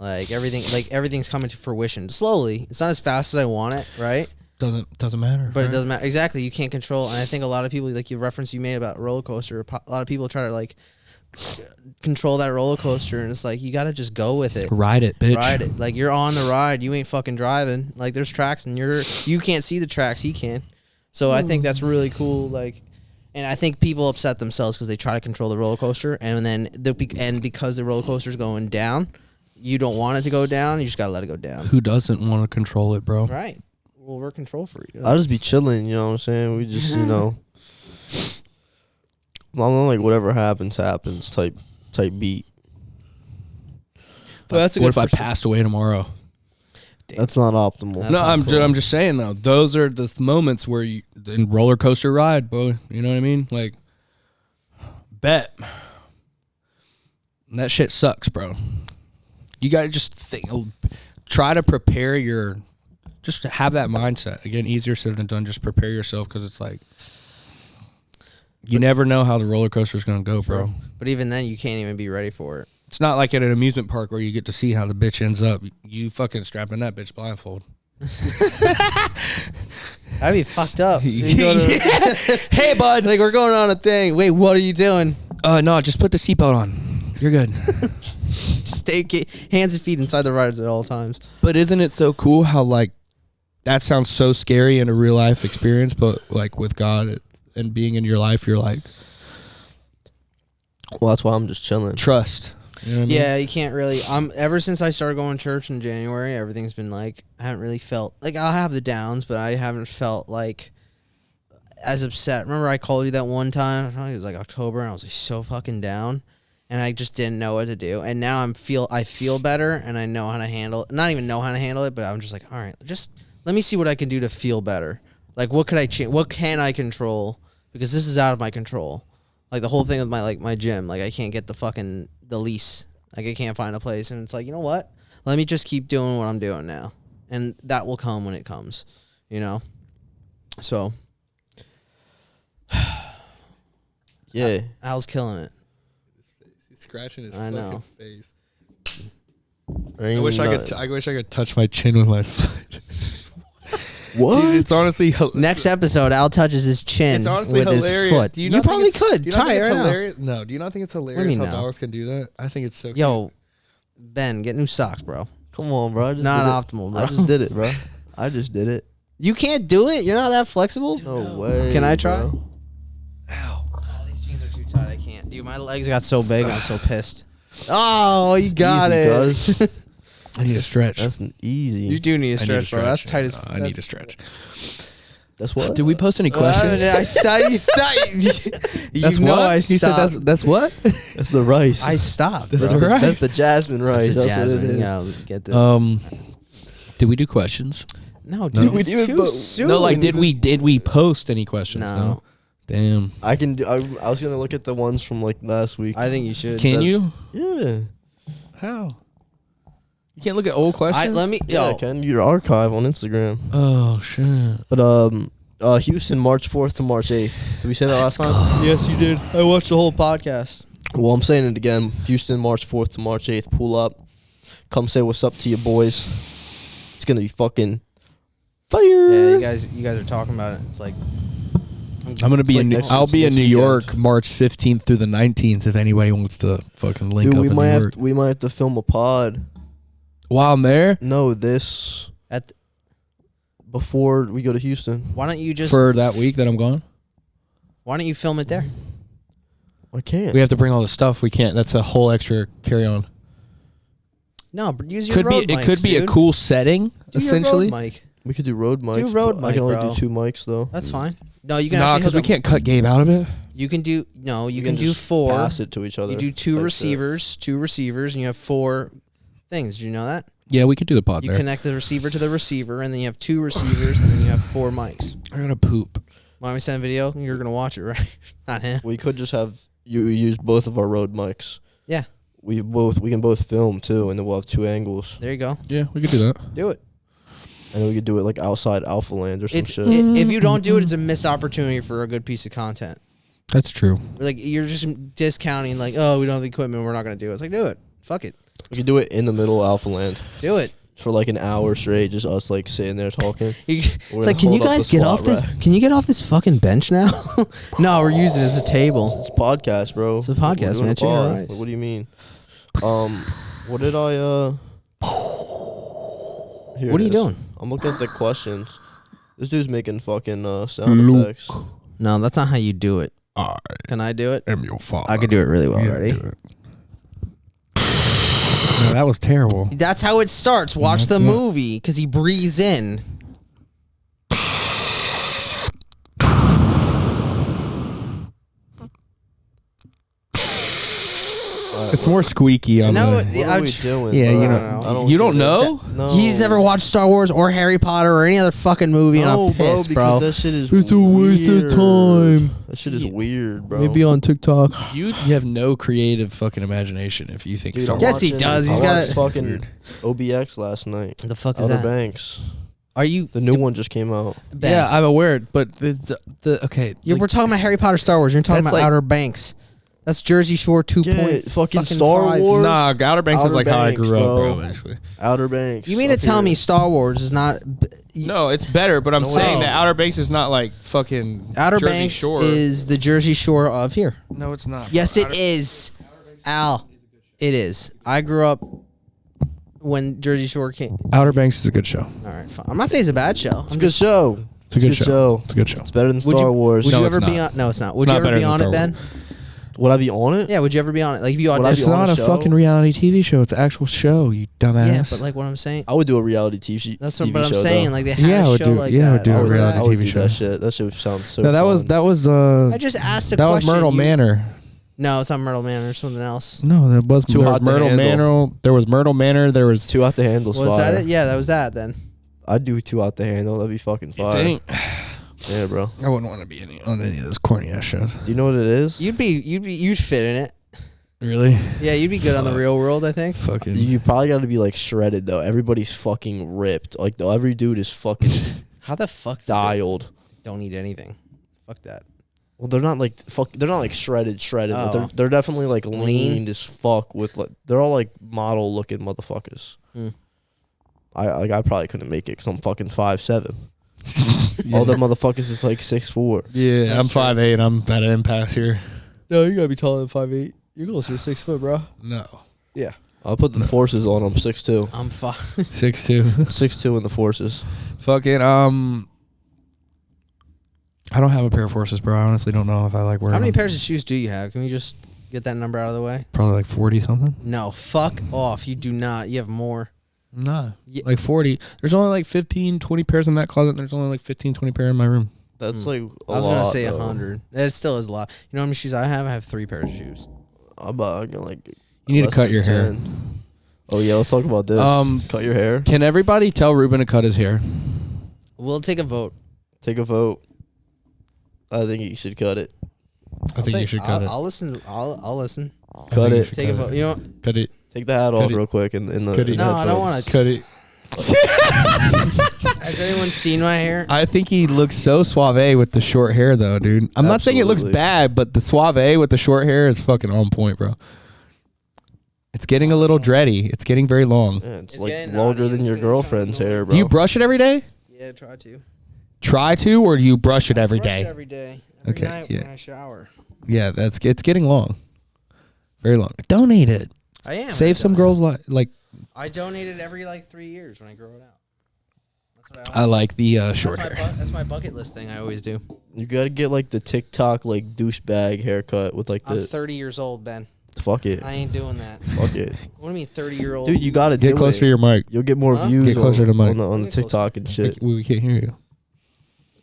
Everything's coming to fruition slowly. It's not as fast as I want it, right? Doesn't matter. But right? it doesn't matter. Exactly. You can't control. And I think a lot of people, like you reference you made about roller coaster, a lot of people try to like control that roller coaster, and it's like you got to just go with it. Ride it, bitch. Ride it. Like, you're on the ride. You ain't fucking driving. Like, there's tracks, and you can't see the tracks. He can. So I think that's really cool. Like, and I think people upset themselves because they try to control the roller coaster, and then because the roller coaster's going down, you don't want it to go down. You just gotta let it go down. Who doesn't want to control it, bro? Right. Well, we're control freaks. I'll just be chilling, you know what I'm saying? We just, I'm like, whatever happens type beat. Well, that's a what good if I perspective. passed away tomorrow? That's not optimal. That's No, not I'm cool. I'm just saying though. Those are the moments where you in roller coaster ride, boy. You know what I mean? Like, bet. And that shit sucks, bro. You gotta just think. Try to prepare just to have that mindset. Again, easier said than done. Just prepare yourself, because it's like you never know how the roller coaster is gonna go, bro. But even then, you can't even be ready for it. It's not like at an amusement park where you get to see how the bitch ends up. You fucking strapping that bitch blindfold. That'd be fucked up. You go to- Hey, bud. Like, we're going on a thing. Wait, what are you doing? No, just put the seatbelt on. You're good. Stay hands and feet inside the riders at all times. But isn't it so cool how, like, that sounds so scary in a real life experience, but like with God and being in your life, you're like, Well, that's why I'm just chilling. trust. You know what I mean? Yeah, you can't really. Ever since I started going to church in January, everything's been like, I haven't really felt like, I'll have the downs, but I haven't felt like as upset. Remember I called you that one time? I think it was like October, and I was like so fucking down, and I just didn't know what to do. And now I feel better, and I know how to handle. Not even know how to handle it, but I'm just like, all right, just let me see what I can do to feel better. Like, what could I change? What can I control? Because this is out of my control. Like the whole thing with my gym, like I can't get the lease. Like I can't find a place, and it's like, you know what? Let me just keep doing what I'm doing now, and that will come when it comes. You know. So. Yeah. Al's killing it. He's scratching his I fucking know. face. Ain't I wish nothing. I could touch my chin with my foot. What? Dude, it's honestly Next episode, Al touches his chin It's honestly with hilarious. his foot. Do You, not think probably it's- could. Do you not Try think it it's right now. hilarious? No. Do you not think it's hilarious mean how no? dogs can do that? I think it's so. Yo, Ben, get new socks, bro. Come on, bro. I just Not did it. optimal, bro. I just did it, bro. I just did it. You can't do it. You're not that flexible. No way. Can I try? bro. Ow. Oh, these jeans are too tight. I can't. Dude, my legs got so big. I'm so pissed. Oh, you got Easy, it. cuz. I need a stretch. That's an easy. You do need a I need a stretch, bro. That's tight as. I need a stretch. That's what? Did we post any questions? I stopped. You That's know what? I He said stopped. that's what? That's the rice. I stopped. That's, bro. the, right. that's the jasmine rice. That's, what it is. Yeah, get the. Did we do questions? No, dude, we it's didn't too vote. soon. No, like did we post any questions? No. Damn. I can do. I was gonna look at the ones from like last week. I think you should. Can you? Yeah. How? You can't look at old questions. Let me. Yeah, Yo, Ken, your archive on Instagram. Oh shit. But Houston, March 4th to March 8th. Did we say that last time? yes, you did. I watched the whole podcast. Well, I'm saying it again. Houston, March 4th to March 8th. Pull up. Come say what's up to your boys. It's gonna be fucking fire. Yeah, you guys are talking about it. It's like I'm gonna be like in. next- I'll be in next New weekend. York March 15th through the 19th. If anybody wants to fucking link Dude, up we in might New have York. we might have to film a pod. While I'm there No, this at. before we go to Houston. Why don't you just? for that week that I'm gone. Why don't you film it there? I can't. We have to bring all the stuff. We can't. That's a whole extra carry on. No, but use your Could be. road It mics, could be a dude. cool setting. Do your Essentially. road mic. We could do road mics. road but I mic, can only bro. do 2 mics though. That's fine. No, you can Nah, actually because we hook up- can't cut Gabe out of it. You can do no. You We can do just 4. Pass it to each other. You do like 2 that. receivers, and you have 4 things. Did you know that? Yeah, we could do the pod You there. connect the receiver to the receiver, and then you have 2 receivers, and then you have 4 mics. I gotta poop. Want me to send a video? You're gonna watch it, right? Not him. We could just have you use both of our road mics. Yeah. We can both film too, and then we'll have 2 angles, There you go. Yeah, we could do that. Do it. and then we could do it like outside Alpha Land or some It's shit. if you don't do it, it's a missed opportunity for a good piece of content. That's true. Like you're just discounting, like, oh, we don't have the equipment, we're not gonna do it. It's like, do it. Fuck it. We could do it in the middle of Alpha Land Do it. for like an hour straight, just us like sitting there talking. It's We're like, gonna can you hold up guys the get squat off this? rack. Can you get off this fucking bench now? No, we're using it as a table. It's a podcast, bro. It's a podcast, We're doing man. a Chicken and pod. rice. Like, what do you mean? What did I Here What it are you is. doing? I'm looking at the questions. This dude's making fucking sound effects. No, that's not how you do it. I Can I do it? am your father. I could do it really well. Yeah, Ready? do it. No, that was terrible. That's how it starts. Watch the That's not- movie because he breathes in. It's more squeaky on No, the. What are we doing? Yeah, bro? you don't- I you don't get it. know? No. He's never watched Star Wars or Harry Potter or any other fucking movie, and No, I'm pissed, because bro. that shit is It's a waste of weird. time. That shit is weird, bro. Maybe on TikTok. You have no creative fucking imagination if you think Dude, Star I'm Wars. Yes, he watching- does. I He's got watched it. fucking OBX last night. The fuck is Outer that? Banks. Are you? The new one just came out. Ben, Yeah, I'm aware, but the okay. we're talking about Harry Potter, Star Wars. You're talking That's about like- Outer Banks. That's Jersey Shore 2. Yeah, fucking Star Wars. Nah, Outer Banks is Outer like how I Banks, grew up, bro. bro. Basically. Outer Banks. You mean to up tell here. me Star Wars is not? No, it's better, but I'm No saying way. that Outer Banks is not like fucking Outer Jersey Banks Shore. is the Jersey Shore of here. No, it's not. Yes, bro. it is. Al, it is. I grew up when Jersey Shore came. Outer Banks is a good show. All right, fine. I'm not saying it's a bad show. It's a good show. It's a good show. It's a good show. It's better than Would Star you, Wars. Would No, you it's ever be not. on? No, it's not. Would It's you not ever be better on than it, Star Ben? Would I be on it? Yeah. Would you ever be on it? Like if you Would I It's auditioned? be on not a a show? fucking reality TV show. It's an actual show. You dumbass. Yeah, but like what I'm saying. I would do a reality TV. That's TV what I'm show, saying. though. Like they had Yeah, I a would show do- like yeah, I that. would do a I would reality I would TV do show. that shit. That shit sounds so. No, that fun. was I just asked a that was question. Myrtle You- Manor. No, it's not Myrtle Manor. It's something else. No, that was Too there was Hot to Myrtle Handle. Manor. There was Myrtle Manor. There was. Too Out to Handle. Was that it? Yeah, that was that then. I'd do Too Out to Handle. That'd be fucking You fire. think? Yeah, bro. I wouldn't want to be on any of those corny ass shows. Do you know what it is? You'd fit in it. Really? Yeah, you'd be good on the Real World, I think. Fucking. You probably got to be like shredded though. Everybody's fucking ripped. Like every dude is fucking How the fuck dialed. don't eat anything? Fuck that. Well, they're not like they're not like shredded, but Oh. they're definitely like Lean? lean as fuck with like they're all like model looking motherfuckers. Mm. I probably couldn't make it because I'm fucking 5'7". All the motherfuckers is like 6'4". Yeah, That's I'm true. 5'8". I'm at an impasse here. No, you gotta be taller than 5'8". You're closer to 6 foot, bro. No. Yeah. I'll put the forces on. I'm 6'2". I'm 5. 6'2". 6'2" in the forces. Fucking I don't have a pair of forces, bro. I honestly don't know if I like wearing How many them. pairs of shoes do you have? Can we just get that number out of the way? Probably like 40 something. No, fuck off. You do not. You have more. Nah. Yeah. Like 40. There's only like 15, 20 pairs in that closet. And there's only like 15, 20 pair in my room. That's like a I was gonna lot, say though. 100. That still is a lot. You know how many shoes I have? I have 3 pairs of shoes. I'm gonna like. You need to less cut than your hair. 10. Oh yeah, let's talk about this. Cut your hair. Can everybody tell Ruben to cut his hair? We'll take a vote. Take a vote. I think you should cut it. I think you should cut it. I'll listen. I'll listen. Cut think you it. should Take a cut vote. it. You know. Cut it. Take the hat Cut off it. real quick in the. Cut it. in the No, I don't headphones. wanna Cut it. Has anyone seen my hair? I think he looks so suave with the short hair, though, dude. I'm not saying it looks Absolutely. bad, but the suave with the short hair is fucking on point, bro. It's getting a little dready. It's getting very long. Yeah, it's It's like getting longer naughty. than It's your getting girlfriend's kinda hair, bro. Do you brush it every day? Yeah, try to. Try to, or do you brush it every Brush day? it every day. Every Okay, night yeah. when I shower. Yeah, it's getting long. Very long. Donate it. I am. Save some girls' like. I donate it every like 3 years when I grow it out. That's what I like the short that's hair. that's my bucket list thing I always do. You gotta get like the TikTok like douchebag haircut with like I'm the 30 years old, Ben. fuck it, I ain't doing that. fuck it, What do you mean 30-year-old? dude. You gotta Get do closer it. to your mic. You'll get more Huh? views. Get closer to mic. on the Get closer. TikTok and shit. We can't hear you.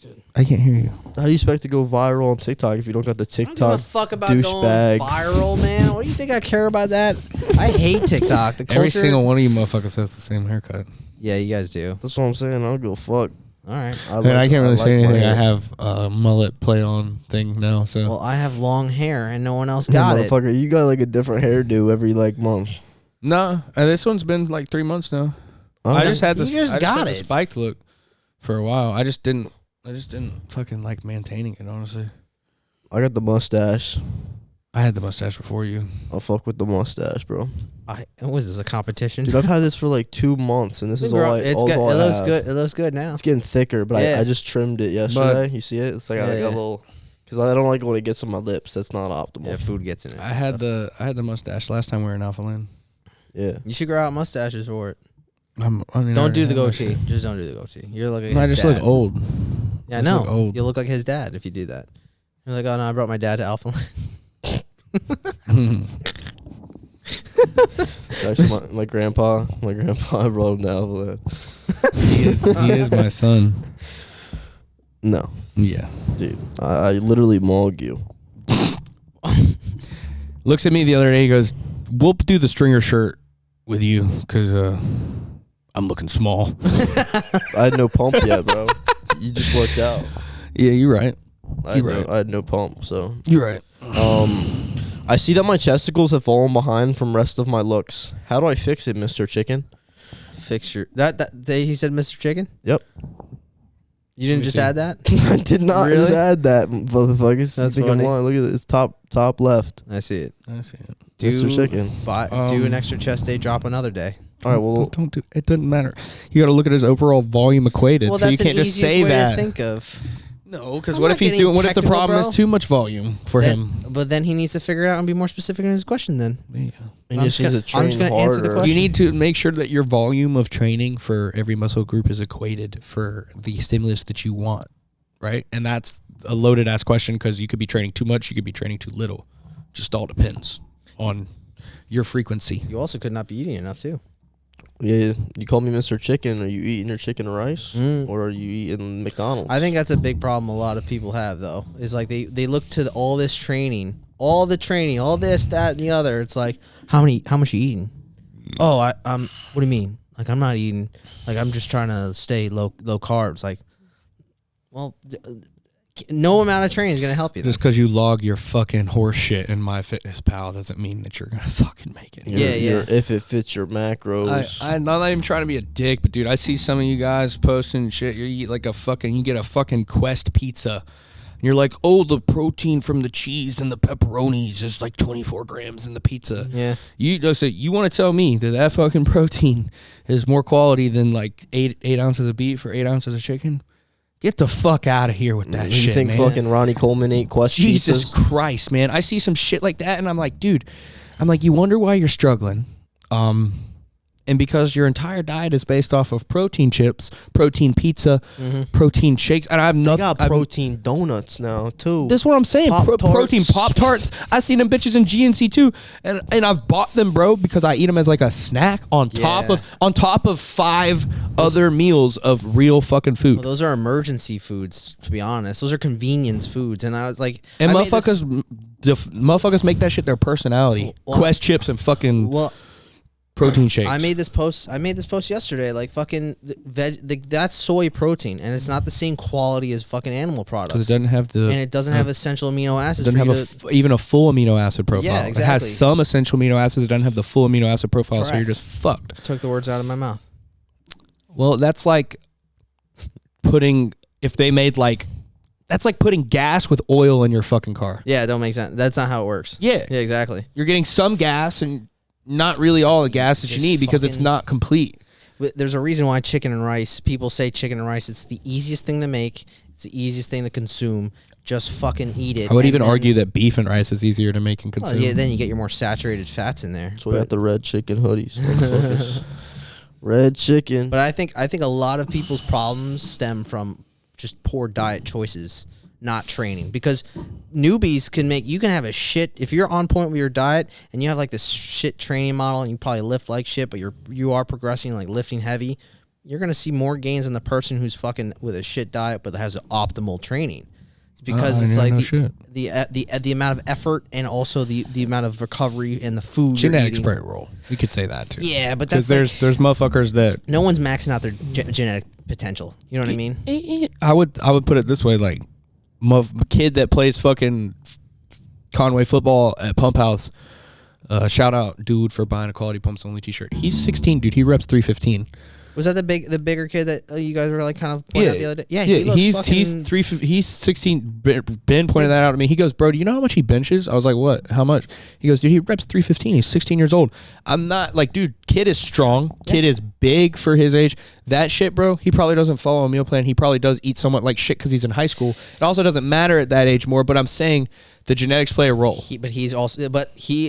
Good. I can't hear you. How do you expect to go viral on TikTok if you don't got the I don't give a TikTok? fuck about going douchebag. viral, man. What do you think I care about that? I hate TikTok. The culture. Every single one of you motherfuckers has the same haircut. Yeah, you guys do. That's what I'm saying. I don't give a fuck. All right. I mean, I can't really say like my anything. I hair. have a mullet play on thing now, so Well, I have long hair and no one else Yeah, got it. motherfucker, you got like a different hairdo every like month. nah. This one's been like 3 months now. I just had You this. just I got had the it. spiked look for a while. I just didn't fucking like maintaining it. Honestly, I got the mustache. I had the mustache before you. I'll fuck with the mustache, bro. What was this, a competition? Dude, I've had this for like 2 months, and this is all I. It's all good. I It looks have. good. It looks good now. It's getting thicker, but Yeah. I just trimmed it yesterday. You see it? It's like I got a little, because I don't like when it gets on my lips. That's not optimal. Yeah, food gets in it. I had the mustache last time we were in Alpha Land. Yeah. You should grow out mustaches for it. I mean, I Don't do already the have that goatee. shit. Just don't do the goatee. You're looking. No, I his just look dad. old. Yeah, I just know. look old. You look like his dad if you do that. You're like, oh no, I brought my dad to Alpha Land. It's actually my grandpa. My grandpa, I brought him to Alpha. he is my son. No, Yeah. dude. I literally mauled you. Looks at me the other day. He goes, "We'll do the stringer shirt with you because I'm looking small." I had no pump yet, bro. You just worked out. Yeah, you're right. I had no pump, so. You're right. I see that my chesticles have fallen behind from rest of my looks. How do I fix it, Mr. Chicken? Fix your he said Mr. Chicken? Yep. You didn't me just see. add that? I did not Really? just add that, motherfuckers. That's You think I'm funny. lying? Look at it. It's top left. I see it. I see it. Mr. Chicken. Do an extra chest day, drop another day. All right, well, Don't do. It doesn't matter. You got to look at his overall volume equated. Well, so you that's can't an just easiest say way that. to think of. No, because I'm what not if he's getting doing? What if the technical, problem bro. is too much volume for him? But then he needs to figure it out and be more specific in his question then. Yeah. you I'm just just need gonna- to I'm train just gonna answer the harder. question. You need to make sure that your volume of training for every muscle group is equated for the stimulus that you want, right? And that's a loaded ass question because you could be training too much, you could be training too little. Just all depends on your frequency. You also could not be eating enough too. Yeah, you call me Mr. Chicken. Are you eating your chicken and rice, Mm. or are you eating McDonald's? I think that's a big problem a lot of people have though. Is like they look to all this training, all this, that, and the other. It's like how much you eating? Oh, what do you mean? Like I'm not eating. Like I'm just trying to stay low carbs. Like Well, no amount of training is going to help you. Just because you log your fucking horse shit in MyFitnessPal doesn't mean that you're gonna fucking make it. If it fits your macros. I'm not even trying to be a dick, but dude, I see some of you guys posting shit. You eat like you get a fucking Quest pizza. And you're like, oh, the protein from the cheese and the pepperonis is like 24 grams in the pizza. Yeah. You want to tell me that fucking protein is more quality than like 8 ounces of beef or 8 ounces of chicken? Get the fuck out of here with that shit, You think man. fucking Ronnie Coleman ate Quest Jesus pizzas? Christ, man. I see some shit like that, and I'm like, dude, you wonder why you're struggling. And because your entire diet is based off of protein chips, protein pizza, protein shakes, and I have They nothing. got protein donuts now, too. That's what I'm saying. Pop-Tarts. Protein Pop-Tarts. I seen them bitches in GNC too, and I've bought them, bro, because I eat them as like a snack on top of 5 other meals of real fucking food. Well, those are emergency foods, to be honest. Those are convenience foods, and I was like, And motherfuckers make that shit their personality. Well, Quest chips and fucking protein shakes. I made this post yesterday. Like fucking that's soy protein, and it's not the same quality as fucking animal products. Because it doesn't have the and it doesn't have essential amino acids. It doesn't have even a full amino acid profile. Yeah, It exactly. has some essential amino acids. It doesn't have the full amino acid profile, so you're Correct. just fucked. Took the words out of my mouth. Well, that's like putting that's like putting gas with oil in your fucking car. Yeah, it don't make sense. That's not how it works. Yeah. Yeah, exactly. You're getting some gas and not really all the gas that you Just need because it's fucking- not complete. But there's a reason why chicken and rice, people say chicken and rice, it's the easiest thing to make. It's the easiest thing to consume. Just fucking eat it. I would And even then- argue that beef and rice is easier to make and Well, consume. yeah, then you get your more saturated fats in there. So we got the red chicken hoodies. motherfuckers. Red chicken. But I think a lot of people's problems stem from just poor diet choices, not training. Because newbies you can have a shit, if you're on point with your diet and you have like this shit training model and you probably lift like shit, but you are progressing, like lifting heavy, you're gonna see more gains than the person who's fucking with a shit diet but has optimal training. It's because it's like the amount of effort and also the amount of recovery and the food. Genetics play a role. We could say that too. Yeah, but Because that's there's motherfuckers that no one's maxing out their genetic potential. You know what I mean? I would put it this way, like kid that plays fucking Conway football at Pump House. Shout out, dude, for buying a quality Pumps Only t-shirt. He's 16, dude. He reps 315. Was that the bigger kid that you guys were like kind of pointing out the other day? Yeah, he looks he's fucking... he's 16. Ben pointed that out to me. He goes, bro, do you know how much he benches? I was like, what? How much? He goes, dude, he reps 315. He's 16 years old. I'm not like, dude, kid is strong. Kid is big for his age. That shit, bro, he probably doesn't follow a meal plan. He probably does eat somewhat like shit because he's in high school. It also doesn't matter at that age more, but I'm saying the genetics play a role. But he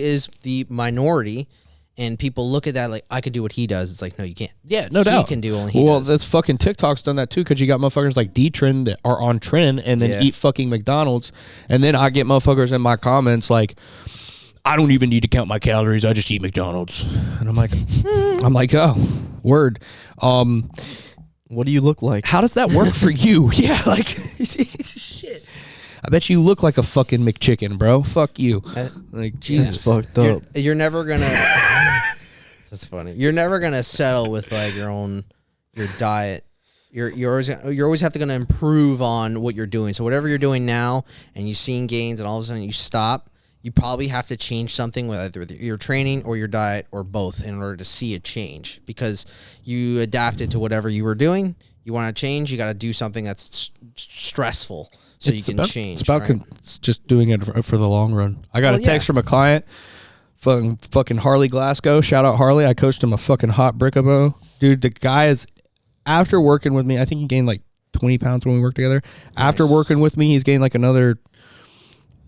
is the minority. And people look at that like, I could do what he does. It's like, no, you can't. Yeah, no doubt. He can do only he Well, does. that's fucking TikTok's done that too, because you got motherfuckers like D-Trend that are on trend and then Yeah. eat fucking McDonald's. And then I get motherfuckers in my comments like, I don't even need to count my calories. I just eat McDonald's. And I'm like, oh, word. What do you look like? How does that work for you? Yeah, like, shit. I bet you look like a fucking McChicken, bro. Fuck you. Like, Jesus. It's fucked up. You're never gonna. That's funny. You're never gonna settle with like your diet. You're always have to gonna improve on what you're doing. So whatever you're doing now, and you're seeing gains, and all of a sudden you stop, you probably have to change something with either your training or your diet or both in order to see a change, because you adapted to whatever you were doing. You want to change, you got to do something that's stressful so you can change. It's about right? it's just doing it for the long run. I got a text from a client, fucking Harley Glasgow. Shout out Harley. I coached him a fucking hot brickabo. Dude, the guy is, after working with me, I think he gained like 20 pounds when we worked together. Nice. After working with me, he's gained like another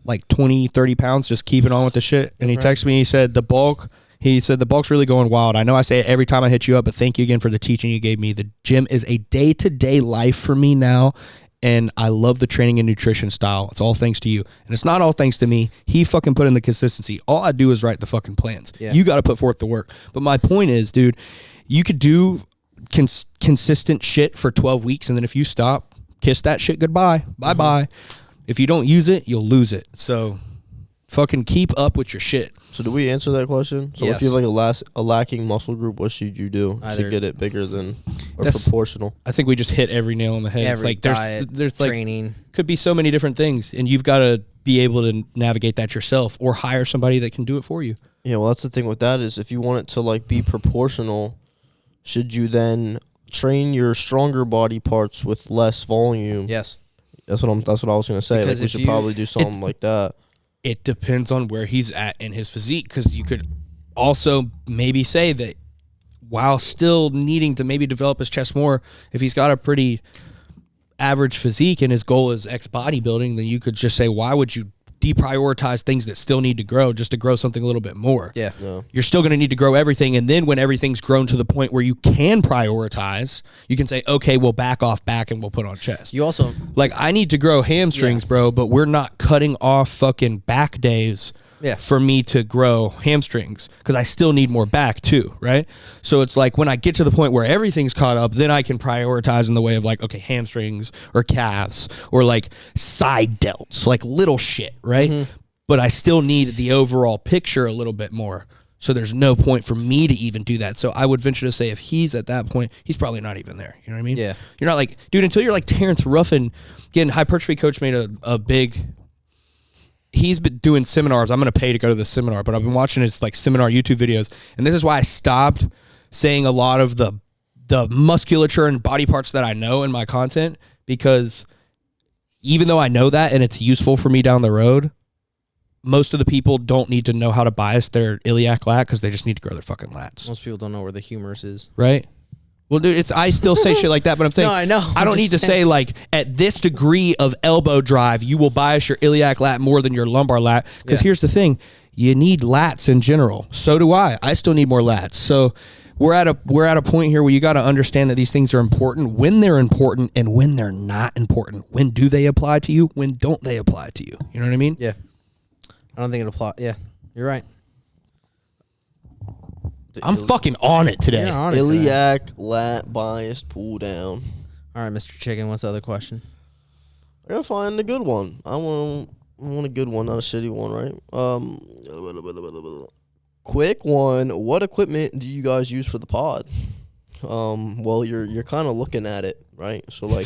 like 20, 30 pounds just keeping on with the shit. And he texted me, he said the bulk's really going wild. I know I say it every time I hit you up, but thank you again for the teaching you gave me. The gym is a day-to-day life for me now, and I love the training and nutrition style. It's all thanks to you. And it's not all thanks to me. He fucking put in the consistency. All I do is write the fucking plans. Yeah. You got to put forth the work. But my point is, dude, you could do consistent shit for 12 weeks, and then if you stop, kiss that shit goodbye. Bye-bye. If you don't use it, you'll lose it. So fucking keep up with your shit. So do we answer that question? So if you have like a lacking muscle group, what should you do to get it bigger than? or That's- proportional. I think we just hit every nail on the head. It's Every like diet, there's like training. could be so many different things, and you've got to be able to navigate that yourself, or hire somebody that can do it for you. Yeah, well, that's the thing with that is if you want it to like be proportional, should you then train your stronger body parts with less volume? Yes. That's what I was gonna say. Because Like we if should you- probably do something like that. It depends on where he's at in his physique, because you could also maybe say that while still needing to maybe develop his chest more, if he's got a pretty average physique and his goal is X bodybuilding, then you could just say, why would you deprioritize things that still need to grow just to grow something a little bit more? Yeah. Yeah. You're still going to need to grow everything. And then when everything's grown to the point where you can prioritize, you can say, okay, we'll back off back and we'll put on chest. You also Like, I need to grow hamstrings, bro, but we're not cutting off fucking back days Yeah. for me to grow hamstrings, because I still need more back too, right? So it's like when I get to the point where everything's caught up, then I can prioritize in the way of like, okay, hamstrings or calves or like side delts, like little shit, right? But I still need the overall picture a little bit more. So there's no point for me to even do that. So I would venture to say if he's at that point, he's probably not even there. You know what I mean? Yeah. You're not like, dude, until you're like Terrence Ruffin. Again, Hypertrophy Coach made a big... He's been doing seminars. I'm going to pay to go to the seminar, but I've been watching his like seminar YouTube videos. And this is why I stopped saying a lot of the musculature and body parts that I know in my content, because even though I know that and it's useful for me down the road, most of the people don't need to know how to bias their iliac lat, because they just need to grow their fucking lats. most people don't know where the humerus is. Right? Well, dude, I still say shit like that, but I'm saying No, I know. I don't I'm need to just say like at this degree of elbow drive, you will bias your iliac lat more than your lumbar lat. Because Yeah. here's the thing, you need lats in general. So do I. I still need more lats. So we're at a point here where you got to understand that these things are important, when they're important and when they're not important. When do they apply to you? When don't they apply to you? You know what I mean? Yeah. I don't think it applies. Yeah. You're right. I'm fucking on it today. Yeah, on it today. Iliac lat biased pull down. All right, Mr. Chicken. What's the other question? I gotta find a good one. I want a good one, not a shitty one, right? Quick one. What equipment do you guys use for the pod? Well, you're kind of looking at it, right? So like,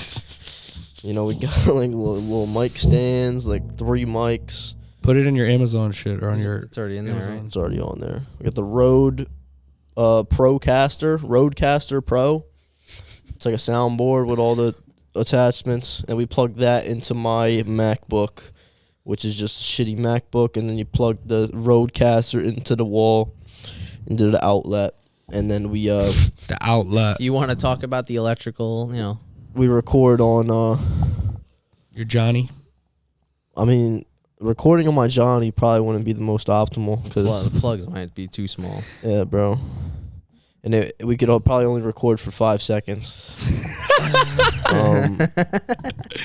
we got like little mic stands, like 3 mics. Put it in your Amazon shit or on your. It's already in there, right? It's already on there. We got the Rode Rodecaster Pro. It's like a soundboard with all the attachments, and we plug that into my MacBook, which is just a shitty MacBook, and then you plug the Rodecaster into the wall, into the outlet, and then we The outlet. You want to talk about the electrical, we record on Your Johnny. I mean, recording on my Johnny probably wouldn't be the most optimal because the plugs might be too small. yeah, bro. And we could probably only record for 5 seconds.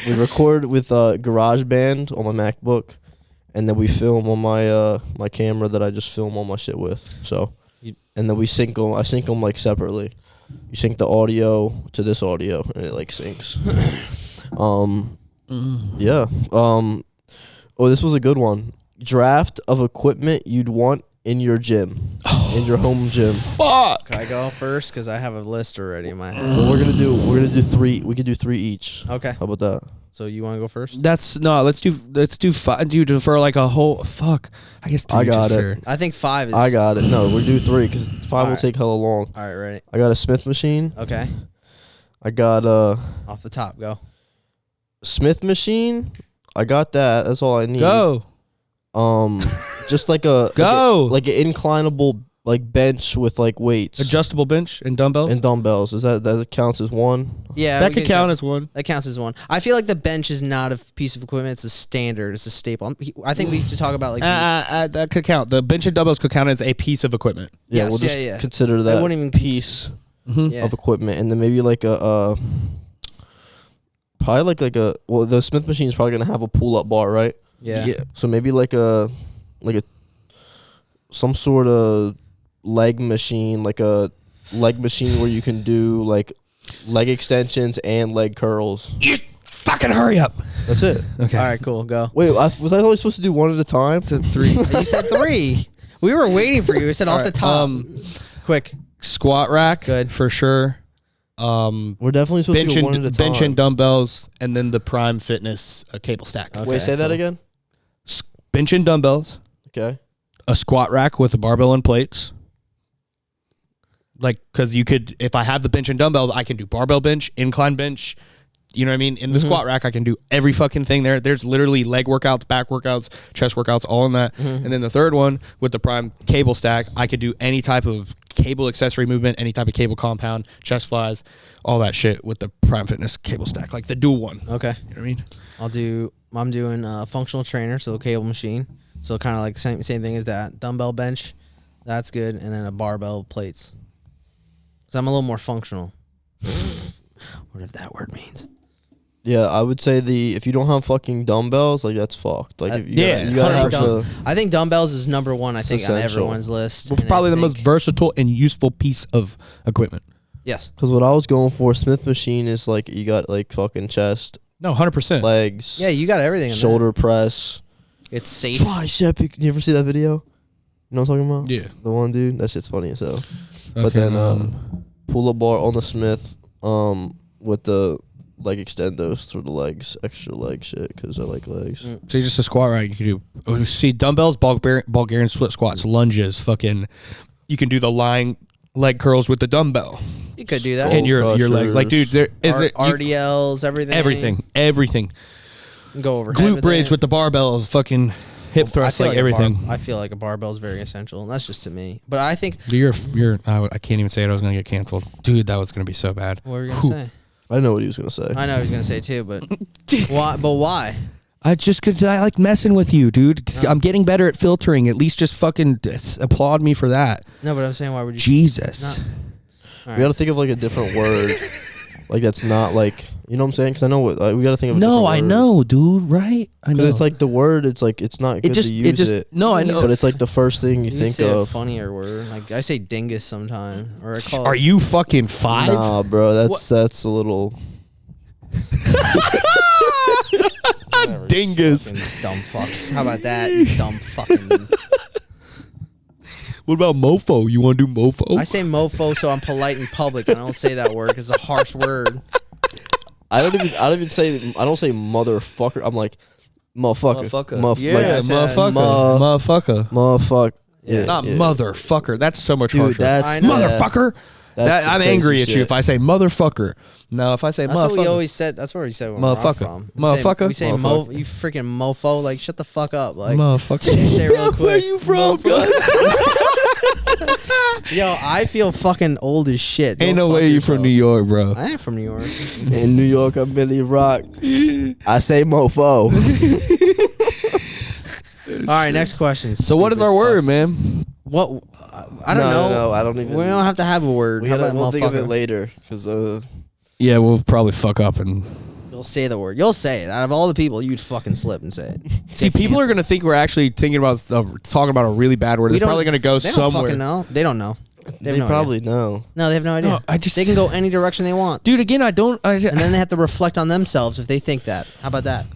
We record with GarageBand on my MacBook, and then we film on my my camera that I just film all my shit with. So, and then we sync them. I sync them like separately. You sync the audio to this audio, and it like syncs. Yeah. Oh, this was a good one. Draft of equipment you'd want in your gym, in your home gym. Fuck. Can I go first? Because I have a list already in my head. Well, we're gonna do 3. We could do 3 each. Okay. How about that? So you want to go first? Let's do 5. Dude, for like a whole fuck. I guess 3 I got is it. fair. I think 5 is. I got it. No, we'll do 3 because 5 will Alright. take hella long. All right, ready? I got a Smith machine. Okay. I got a Off the top, go. Smith machine. I got that. That's all I need. Go. Just like a Go. like an inclinable like bench with like weights Adjustable bench and dumbbells. and dumbbells. Is that counts as one? Yeah. that we could can count go- as one. That counts as one. I feel like the bench is not a piece of equipment. It's a standard. It's a staple. I think we used to talk about like. That could count. The bench and dumbbells could count as a piece of equipment. Yeah, Yes, we'll just yeah. consider that wouldn't even piece yeah. of equipment, and then maybe like a probably like a well, the Smith machine is probably gonna have a pull up bar, right? Yeah. So maybe like a some sort of leg machine, like a leg machine where you can do like leg extensions and leg curls. You fucking hurry up. That's it. Okay. All right, cool. Go. Wait, was I only supposed to do 1 at a time? 3. You said 3. We were waiting for you. You said off the top. Um, Quick. squat rack. Good. For sure. We're definitely supposed bench to go one at a and time. bench and dumbbells, and then the Prime Fitness cable stack. Okay, Wait, say that cool. again. Bench and dumbbells, Okay. a squat rack with a barbell and plates. Like, because you could, if I have the bench and dumbbells, I can do barbell bench, incline bench. You know what I mean? In the squat rack, I can do every fucking thing there. There's literally leg workouts, back workouts, chest workouts, all in that. And then the third one with the Prime cable stack, I could do any type of cable accessory movement, any type of cable compound, chest flies, all that shit with the Prime Fitness cable stack, like the dual one. Okay. You know what I mean? I'm doing functional trainer, so a cable machine. So kind of like same thing as that. Dumbbell bench, that's good, and then a barbell plates. So I'm a little more functional. Whatever that word means. Yeah, I would say if you don't have fucking dumbbells, like that's fucked. Like if you Yeah. gotta, you gotta I have think, the. I think dumbbells is number one. I think on essential. everyone's list. Well, And I probably the most think- versatile and useful piece of equipment. Yes. Because what I was going for, Smith machine is like you got like fucking chest, No, 100%. legs, Yeah, you got everything. In shoulder press, That. It's safe. tricep. You ever see that video? You know what I'm talking about? Yeah. The one dude, that shit's funny as hell. But Okay, then pull up bar on the Smith, with the leg extendos through the legs, extra leg shit because I like legs. Mm. so you're just a squat rack. You can do see dumbbells, Bulgarian split squats, lunges, fucking. You can do the lying leg curls with the dumbbell You could do that. Oh, and your leg. Like, dude, there is it RDLs, everything. everything. Go over Glute bridge with the barbells, fucking hip thrust, like everything. I feel like a barbell is very essential, and that's just to me. But I think. You're I can't even say it. I was gonna get canceled, dude. That was gonna be so bad. What were you gonna say? I know what he was gonna say. I know he was gonna say too, but why? But why? I like messing with you, dude. Oh. I'm getting better at filtering. At least just fucking applaud me for that. No, but I'm saying why would you? Jesus. Not- All We gotta think of like a different word, like that's not like you know what I'm saying? Because I know what we gotta think of. A No, different I word. know, dude. Right? I know. Because it's like the word. It's like it's not good to use it. No, I know. But it's like the first thing you You think say a of. funnier word. Like I say dingus sometime, or I call. Are you fucking 5? Nah, bro, that's a little. Dingus. Fucking dumb fucks. How about that? You dumb fucking. What about mofo? You want to do mofo? I say mofo, so I'm polite in public. I don't say that word because it's a harsh word. I don't even say. I don't say motherfucker. I'm like, motherfucker. Yeah, like, motherfucker. motherfucker. Yeah, Not yeah. motherfucker. That's so much Dude, harsher. that's I know. Motherfucker. That's some I'm crazy angry at you shit. if I say motherfucker. No, if I say That's what we motherfucker. always said. That's what we said when we Motherfucker. were from. Motherfucker. We say Motherfucker. you freaking mofo. Like shut the fuck up. Like Motherfucker. say it real quick. Where you from, guys? Yo, I feel fucking old as shit. Ain't Go no fuck way you from New yourselves. York, bro. I am from New York. In New York, I'm Billy Rock. I say mofo. All right, next question. So what is Stupid our fuck. word, man? What? I don't know. No, I don't even. We don't have to have a word. How about we'll think of it motherfucker? later because Yeah, we'll probably fuck up and You'll say the word. You'll say it. Out of all the people, you'd fucking slip and say it. see. People are gonna think we're actually thinking about talking about a really bad word. It's probably gonna go They don't somewhere. fucking know. They don't know. They, have they no probably idea. know. No, they have no idea. No, I just- they can go any direction they want, Dude, again, I don't. and then they have to reflect on themselves if they think that. How about that?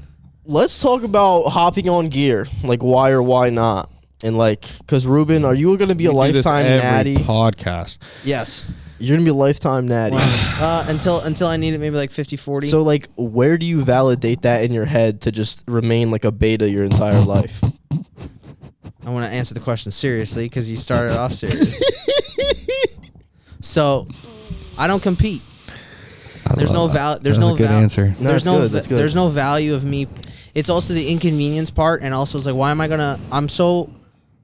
Let's talk about hopping on gear, like why or why not, and like because Ruben, are you gonna be a lifetime natty? podcast. Yes. You're gonna be a lifetime natty. Until I need it, maybe like 50, 40. So like, where do you validate that in your head to just remain like a beta your entire life? I want to answer the question seriously because you started off serious. So, I don't compete. There's no value. There's no good answer. No, There's that's no. good, that's good. There's no value of me. It's also the inconvenience part, and also it's like, why am I gonna?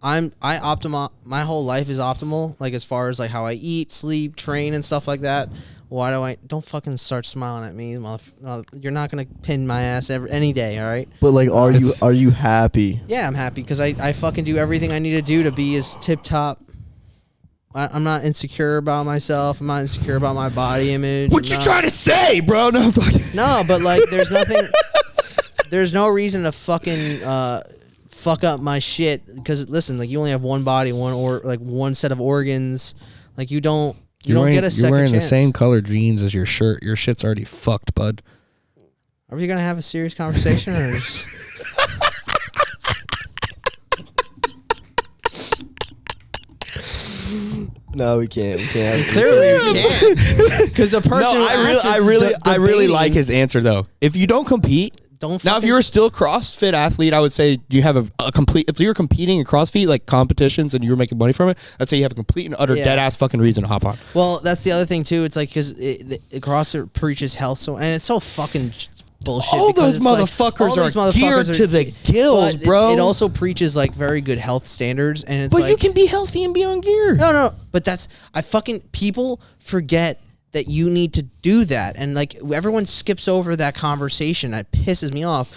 I optimal. My whole life is optimal, like as far as like how I eat, sleep, train, and stuff like that. Why do I? Don't fucking start smiling at me, you're not gonna pin my ass any day. All right. But like, are It's- you happy? Yeah, I'm happy because I fucking do everything I need to do to be as tip top. I'm not insecure about myself. I'm not insecure about my body image. What you trying to say, bro? No, fucking. No, but like, there's nothing. There's no reason to fucking fuck up my shit because listen, like you only have one body, one set of organs. Like you don't get a second You're wearing chance. the same color jeans as your shirt. Your shit's already fucked, bud. Are we gonna have a serious conversation or? Just... No, we can't. We can't. Clearly, you can't. Because the person who asked I really debating, like his answer though. If you don't compete, Don't now if fucking- you're still a CrossFit athlete, I would say you have a complete. If you're competing in CrossFit like competitions and you're making money from it, I'd say you have a complete and utter Yeah. dead ass fucking reason to hop on. Well, that's the other thing too. It's like because CrossFit preaches health, so and it's so fucking bullshit. All because those it's like, motherfuckers all those are geared motherfuckers to the gills, but bro. It also preaches like very good health standards, and it's But like you can be healthy and be on gear. no. But that's people forget that you need to do that, and like everyone skips over that conversation. That pisses me off.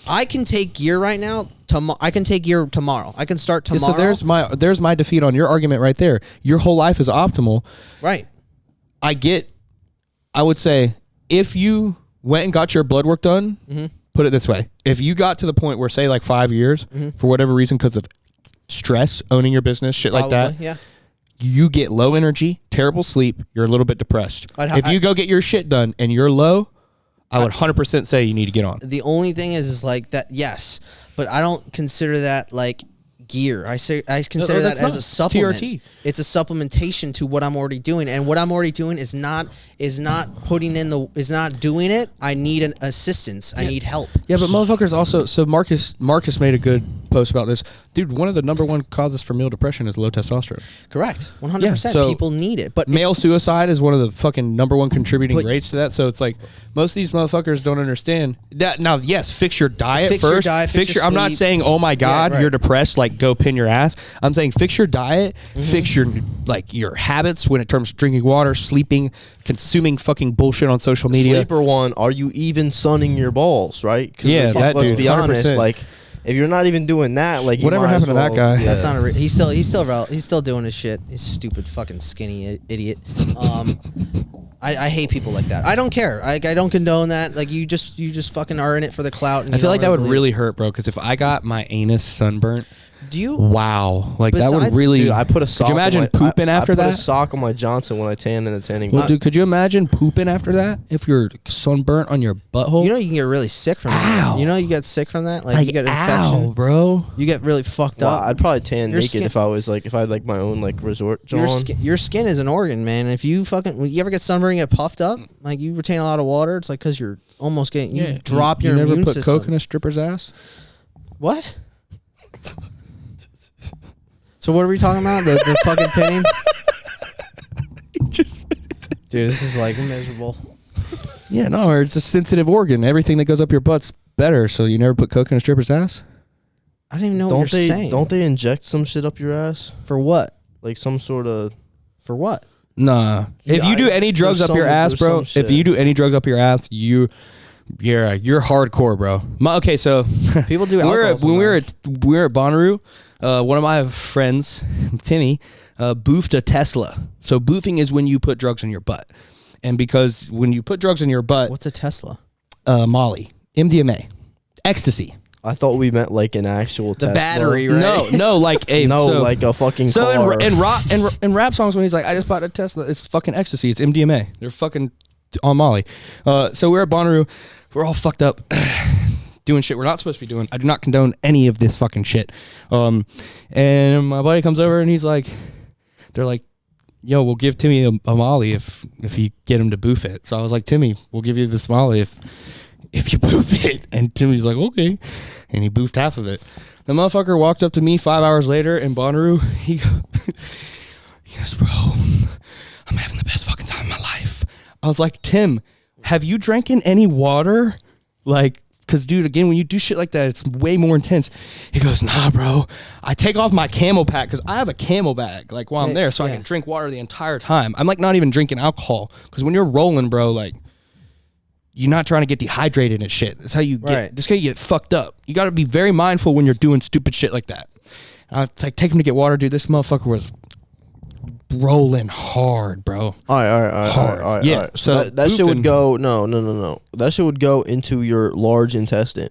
I can take gear right now. I can take gear tomorrow. I can start Yeah, tomorrow. so there's my defeat on your argument right there. Your whole life is optimal. right. I would say if you went and got your blood work done, put it this way. If you got to the point where say like 5 years for whatever reason, because of stress, owning your business, shit like that, Yeah. you get low energy, terrible sleep, you're a little bit depressed. If you go get your shit done and you're low, I would 100% say you need to get on. The only thing is like that, yes, but I don't consider that like gear. I consider that that's as not. a supplement. TRT. It's a supplementation to what I'm already doing, and what I'm already doing is not doing it. I need an assistance. I need help. Yeah, but motherfuckers also. So Marcus made a good post about this, dude. One of the number one causes for male depression is low testosterone. Correct. 100%. Yeah, so People need it, but Male it's, suicide is one of the fucking number one contributing But- rates to that. So it's like most of these motherfuckers don't understand that. Now, yes, fix your diet Fix your first. diet, fix your I'm not sleep. saying, oh my god, right. you're depressed. Like go pin your ass. I'm saying fix your diet, fix your your habits when it comes to drinking water, sleeping, consuming fucking bullshit on social media. Sleeper one, are you even sunning your balls, right? 'Cause Yeah, that let's dude, be honest, 100%. like if you're not even doing that, like you Whatever might as happened to that well- guy? Yeah. that's not a. He's still doing his shit. He's stupid, fucking skinny idiot. I hate people like that. I don't care. I don't condone that. Like you just fucking are in it for the clout. And I you feel don't like that would believe- really hurt, bro. Because if I got my anus sunburnt, Do you? wow, like that would Besides- really. Dude, I put a sock. Could you imagine on my, pooping I after put that? a sock on my Johnson when I tan in the tanning. Well, bed. dude, could you imagine pooping after that if you're sunburnt on your butthole? You know you can get really sick from that. Ow. You know you get sick from that. Like, like, you get ow, infection. bro. You get really fucked Well, up. I'd probably tan Your naked skin- if I had like my own like resort Your, John. your skin is an organ, man. If you when you ever get sunburned, and get puffed up, like you retain a lot of water. It's like because you're almost getting you drop your you never immune put system. coke in a stripper's ass? What? So what are we talking about? The fucking pinning? Just Dude, this is like miserable. yeah, no, or it's a sensitive organ. Everything that goes up your butt's better. So you never put coke in a stripper's ass? I don't even know what you're saying. Don't they inject some shit up your ass? For what? Like some sort of For what? Nah. If Yeah, you do any drugs there's up your some- ass, there's bro, some if shit. you do any drugs up your ass, you're hardcore, bro. Okay, so People do when alcohol we were at Bonnaroo, one of my friends, Timmy, boofed a Tesla. So boofing is when you put drugs in your butt, and because when you put drugs in your butt, What's a Tesla? Molly, MDMA, ecstasy. I thought we meant like an actual The Tesla. battery, right? No, like a No, so, like a fucking So car. in rap songs when he's like, I just bought a Tesla, it's fucking ecstasy, it's MDMA. They're fucking on Molly. So we're at Bonnaroo, we're all fucked up, doing shit we're not supposed to be doing. I do not condone any of this fucking shit. And my buddy comes over and he's like, they're like, yo, we'll give Timmy a Molly if you get him to boof it. So I was like, Timmy, we'll give you this Molly if you boof it. And Timmy's like, okay. And he boofed half of it. The motherfucker walked up to me 5 hours later in Bonnaroo. He goes, bro, I'm having the best fucking time of my life. I was like, Tim, have you drank in any water? Like, because, dude, again, when you do shit like that, it's way more intense. He goes, nah, bro. I take off my camel pack because I have a camel bag, like, while I'm there, so I Yeah. can drink water the entire time. I'm, like, not even drinking alcohol because when you're rolling, bro, like, you're not trying to get dehydrated and shit. That's how you get. Right. This guy you get fucked up. You got to be very mindful when you're doing stupid shit like that. I like take him to get water, dude. This motherfucker was rolling hard, bro. All right. Hard. Yeah, so that shit would boofing- go. No. That shit would go into your large intestine.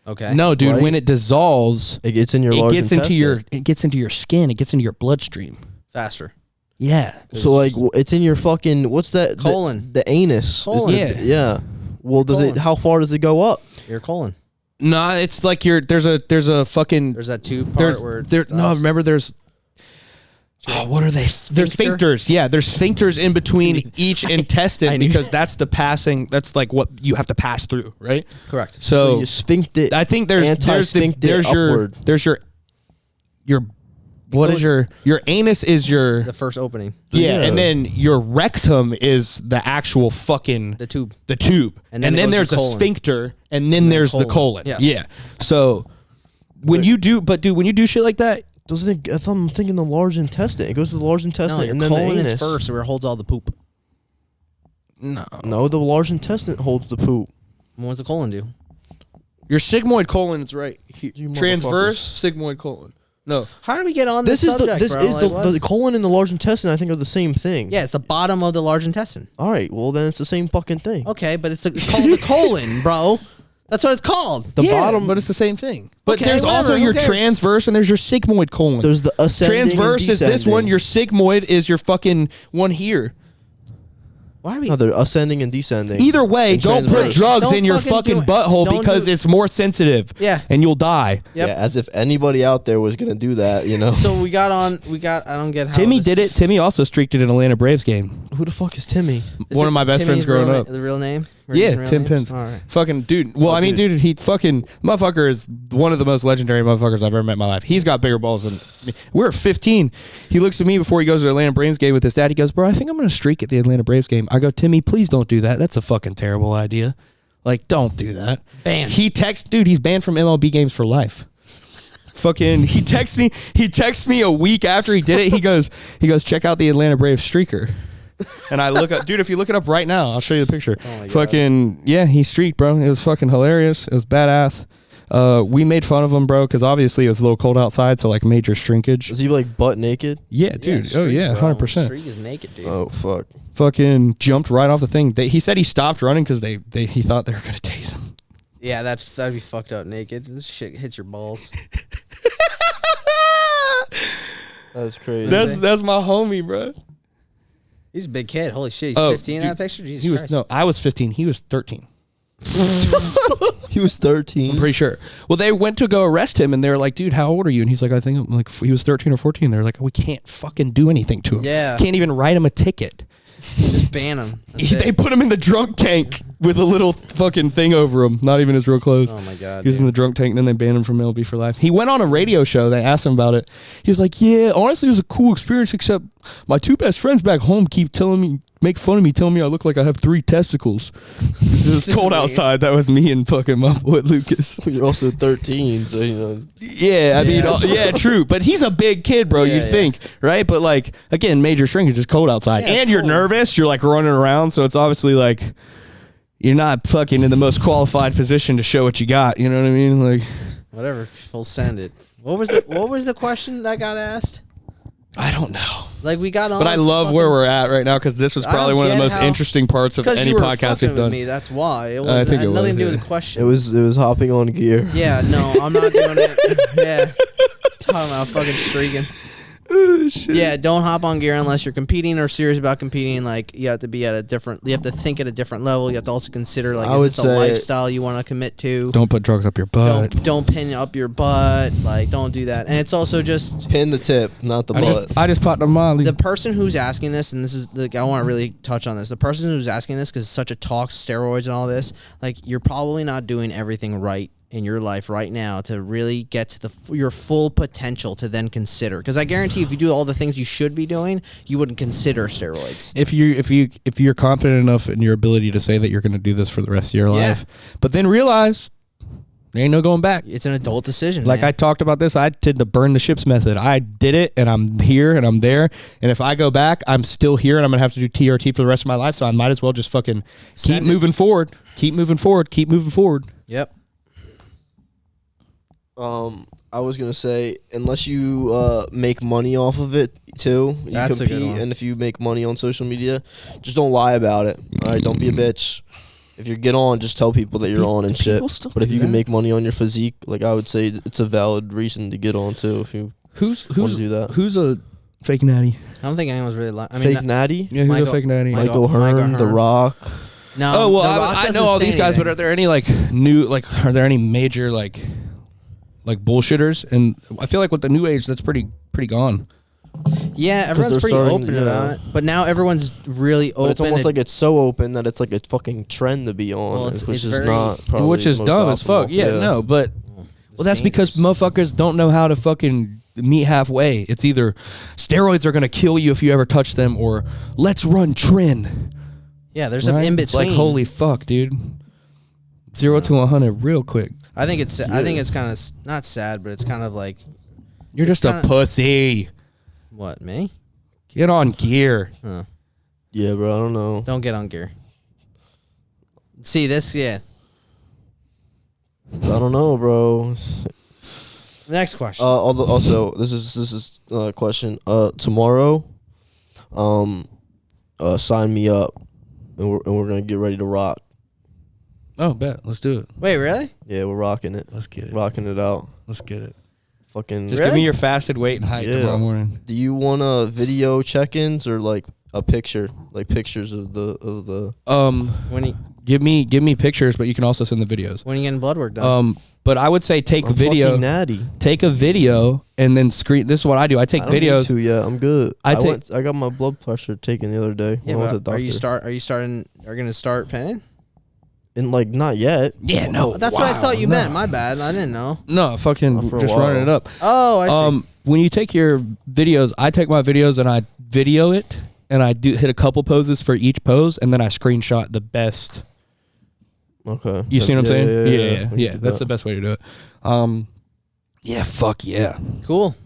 Okay. No, dude. Right? When it dissolves, It gets in your it large gets intestine. into your skin. It gets into your bloodstream. Faster. Yeah. So like it's in your fucking what's that? Colon. The anus. Colon. Is yeah. Well, does Colon. it? How far does it go up? Your colon. Nah, it's like there's a fucking There's that tube part where it no, stops. remember there's what are they? They're sphincters. Yeah, there's sphincters in between each intestine because that's the passing. That's like what you have to pass through, right? Correct. So So, you sphincter. I think there's your what is your anus is your The first opening, yeah, Yeah. and then your rectum is the actual fucking the tube. and then then it goes there's to a colon. sphincter, and then there's the colon. Yes. Yeah. So when you do, when you do shit like that, Doesn't it? I thought I'm thinking the large intestine. It goes to the large intestine No, your and then the colon anus. is first, where it holds all the poop. No, the large intestine holds the poop. What does the colon do? your sigmoid colon is right here. You Transverse sigmoid colon. No, How do we get on This this is subject, this bro? is Like, what? the colon and the large intestine. I think are the same thing. Yeah, it's the bottom of the large intestine. All right. Well, then it's the same fucking thing. Okay, but it's called the colon, bro. That's what it's called. The yeah, bottom. but it's the same thing. But Okay, there's also whatever, who your cares? transverse and there's your sigmoid colon. There's the ascending and transverse is this one. descending. Your sigmoid is your fucking one here. Why are we? No, they're ascending and descending. Either way, And don't put transverse. drugs Don't in your fucking fucking do it. butthole Don't because do- it's more sensitive. Yeah. And you'll die. Yep. Yeah, as if anybody out there was gonna do that, you know. So we got on. I don't get how Timmy this- did it. Timmy also streaked it in Atlanta Braves game. Who the fuck is Timmy? Is One it of my best Timmy's friends growing real up. The real name? Or Yeah, his real Tim name? Pence. All right. Fucking dude. Well, I mean, dude, he fucking motherfucker is one of the most legendary motherfuckers I've ever met in my life. He's got bigger balls than me. We're 15. He looks at me before he goes to the Atlanta Braves game with his dad. He goes, "Bro, I think I'm gonna streak at the Atlanta Braves game." I go, "Timmy, please don't do that. That's a fucking terrible idea. Like, don't do that." Banned. He texts, dude. He's banned from MLB games for life. Fucking, he texts me. He texts me a week after he did it. He goes, check out the Atlanta Braves streaker. And I look up, dude. If you look it up right now, I'll show you the picture. Oh my God. Fucking yeah, he streaked, bro. It was fucking hilarious. It was badass. We made fun of him, bro, because obviously it was a little cold outside, so like major shrinkage. Was he like butt naked? Yeah, dude. Streak, oh yeah, bro. 100%. Streak is naked, dude. Oh fuck. Fucking jumped right off the thing. He said he stopped running because he thought they were gonna tase him. Yeah, that'd be fucked up naked. This shit hits your balls. That's crazy. That's my homie, bro. He's a big kid. Holy shit, he's Oh, 15 in dude, that picture. Jesus He was Christ. no, I was 15. He was 13. He was 13. I'm pretty sure. Well, they went to go arrest him, and they were like, "Dude, how old are you?" And he's like, "I think I'm like he was 13 or 14." They're like, "We can't fucking do anything to him. Yeah. Can't even write him a ticket." Just ban him. That's They it. put him in the drunk tank with a little fucking thing over him. Not even his real clothes. Oh my God. He was in dude. the drunk tank, and then they banned him from MLB for life. He went on a radio show. They asked him about it. He was like, "Yeah, honestly, it was a cool experience. Except my two best friends back home keep make fun of me, telling me I look like I have 3 testicles." It was cold outside. That was me and fucking my boy Lucas. You're also 13, so you know. Yeah, I mean, Yeah. yeah, true. But he's a big kid, bro. Yeah, You yeah. think, right? But like, again, major shrinkage is cold outside, Yeah, it's and you're cold. nervous. You're like running around, so it's obviously like you're not fucking in the most qualified position to show what you got. You know what I mean? Like, Whatever. Full send it. What was the question that got asked? I don't know. Like we got on. But I love where we're at right now because this was I probably don't one of the get most how- interesting parts of because any you were podcast fucking we've with done. me. That's why. It I was. think Had it nothing was, to do with yeah. the question. It was hopping on gear. Yeah. No, I'm not doing it. Yeah. Talking about fucking streaking. Oh, shit. Yeah, don't hop on gear unless you're competing or serious about competing. Like you have to be at a different. You have to think at a different level. You have to also consider like I is would this a say- lifestyle you want to commit to? Don't put drugs up your butt. Don't pin up your butt. Like don't do that. And it's also just Pin the tip, not the butt. I just popped a Molly. the person who's asking this, and this is like I want to really touch on this. The person who's asking this because it's such a talk, steroids and all this. Like you're probably not doing everything right in your life right now to really get to your full potential to then consider. Because I guarantee if you do all the things you should be doing, you wouldn't consider steroids. If you're confident enough in your ability to say that you're going to do this for the rest of your Yeah. life, but then realize there ain't no going back. It's an adult decision. Like man. I talked about this, I did the burn the ships method. I did it, and I'm here, and I'm there. And if I go back, I'm still here, and I'm gonna have to do TRT for the rest of my life. So I might as well just fucking keep Send it. moving forward, keep moving forward, keep moving forward. Yep. I was gonna say, unless you make money off of it too, you That's a good compete, one. and if you make money on social media, just don't lie about it. All right, don't be a bitch. If you get on, just tell people that you're on and shit. people still But if do you can that. make money on your physique, like I would say, it's a valid reason to get on too. If you Who's want to do that, who's a fake natty? I don't think anyone's really. I mean, fake natty, Yeah, who's Michael- a fake natty? Michael Michael Hearn, The Hearn. Rock. no. Oh well, The Rock I doesn't know all say these guys, but anything. are there any like new are there any major like bullshitters? And I feel like with the new age, that's pretty gone. Yeah, everyone's they're pretty starting- open yeah. about it. But now everyone's really open. But it's almost and- like it's so open that it's like a fucking trend to be on, Well, which it's is very- not probably Which is most dumb as fuck. optimal. Yeah, no, but it's well, that's because dangerous. motherfuckers don't know how to fucking meet halfway. It's either steroids are gonna kill you if you ever touch them, or let's run Trin. Yeah, there's Right? an in It's between. like holy fuck, dude. 0 to 100 real quick. I think it's kind of not sad, but it's kind of like You're It's just a kinda- pussy. what, me? Get on gear. Huh. Yeah, bro. I don't know. Don't get on gear. See this, yeah. I don't know, bro. Next question. Also, this is a question. Tomorrow, sign me up, and we're gonna get ready to rock. Oh, bet. Let's do it. Wait, really? Yeah, we're rocking it. Let's get it. Rocking it out. Let's get it. Fucking. Just Really? give me your fasted weight and height Yeah. tomorrow morning. Do you want video check-ins or like a picture, like pictures of the? When you Give me pictures, but you can also send the videos. when you getting blood work done? But I would say take I'm video, fucking natty. take a video, and then screen. This is what I do. I take I don't need videos. to, yeah, I'm good. I I got my blood pressure taken the other day yeah, when I was but at are you doctor. gonna start penning? And like not yet. Yeah, no. That's what I wow, thought you no. meant. My bad. I didn't know. No, fucking Not for a just while. running it up. Oh, I see. When you take your videos, I take my videos and I video it, and I do hit a couple poses for each pose, and then I screenshot the best. Okay. You see what I'm saying? Yeah. We can do That's that. the best way to do it. Yeah, fuck yeah, Cool.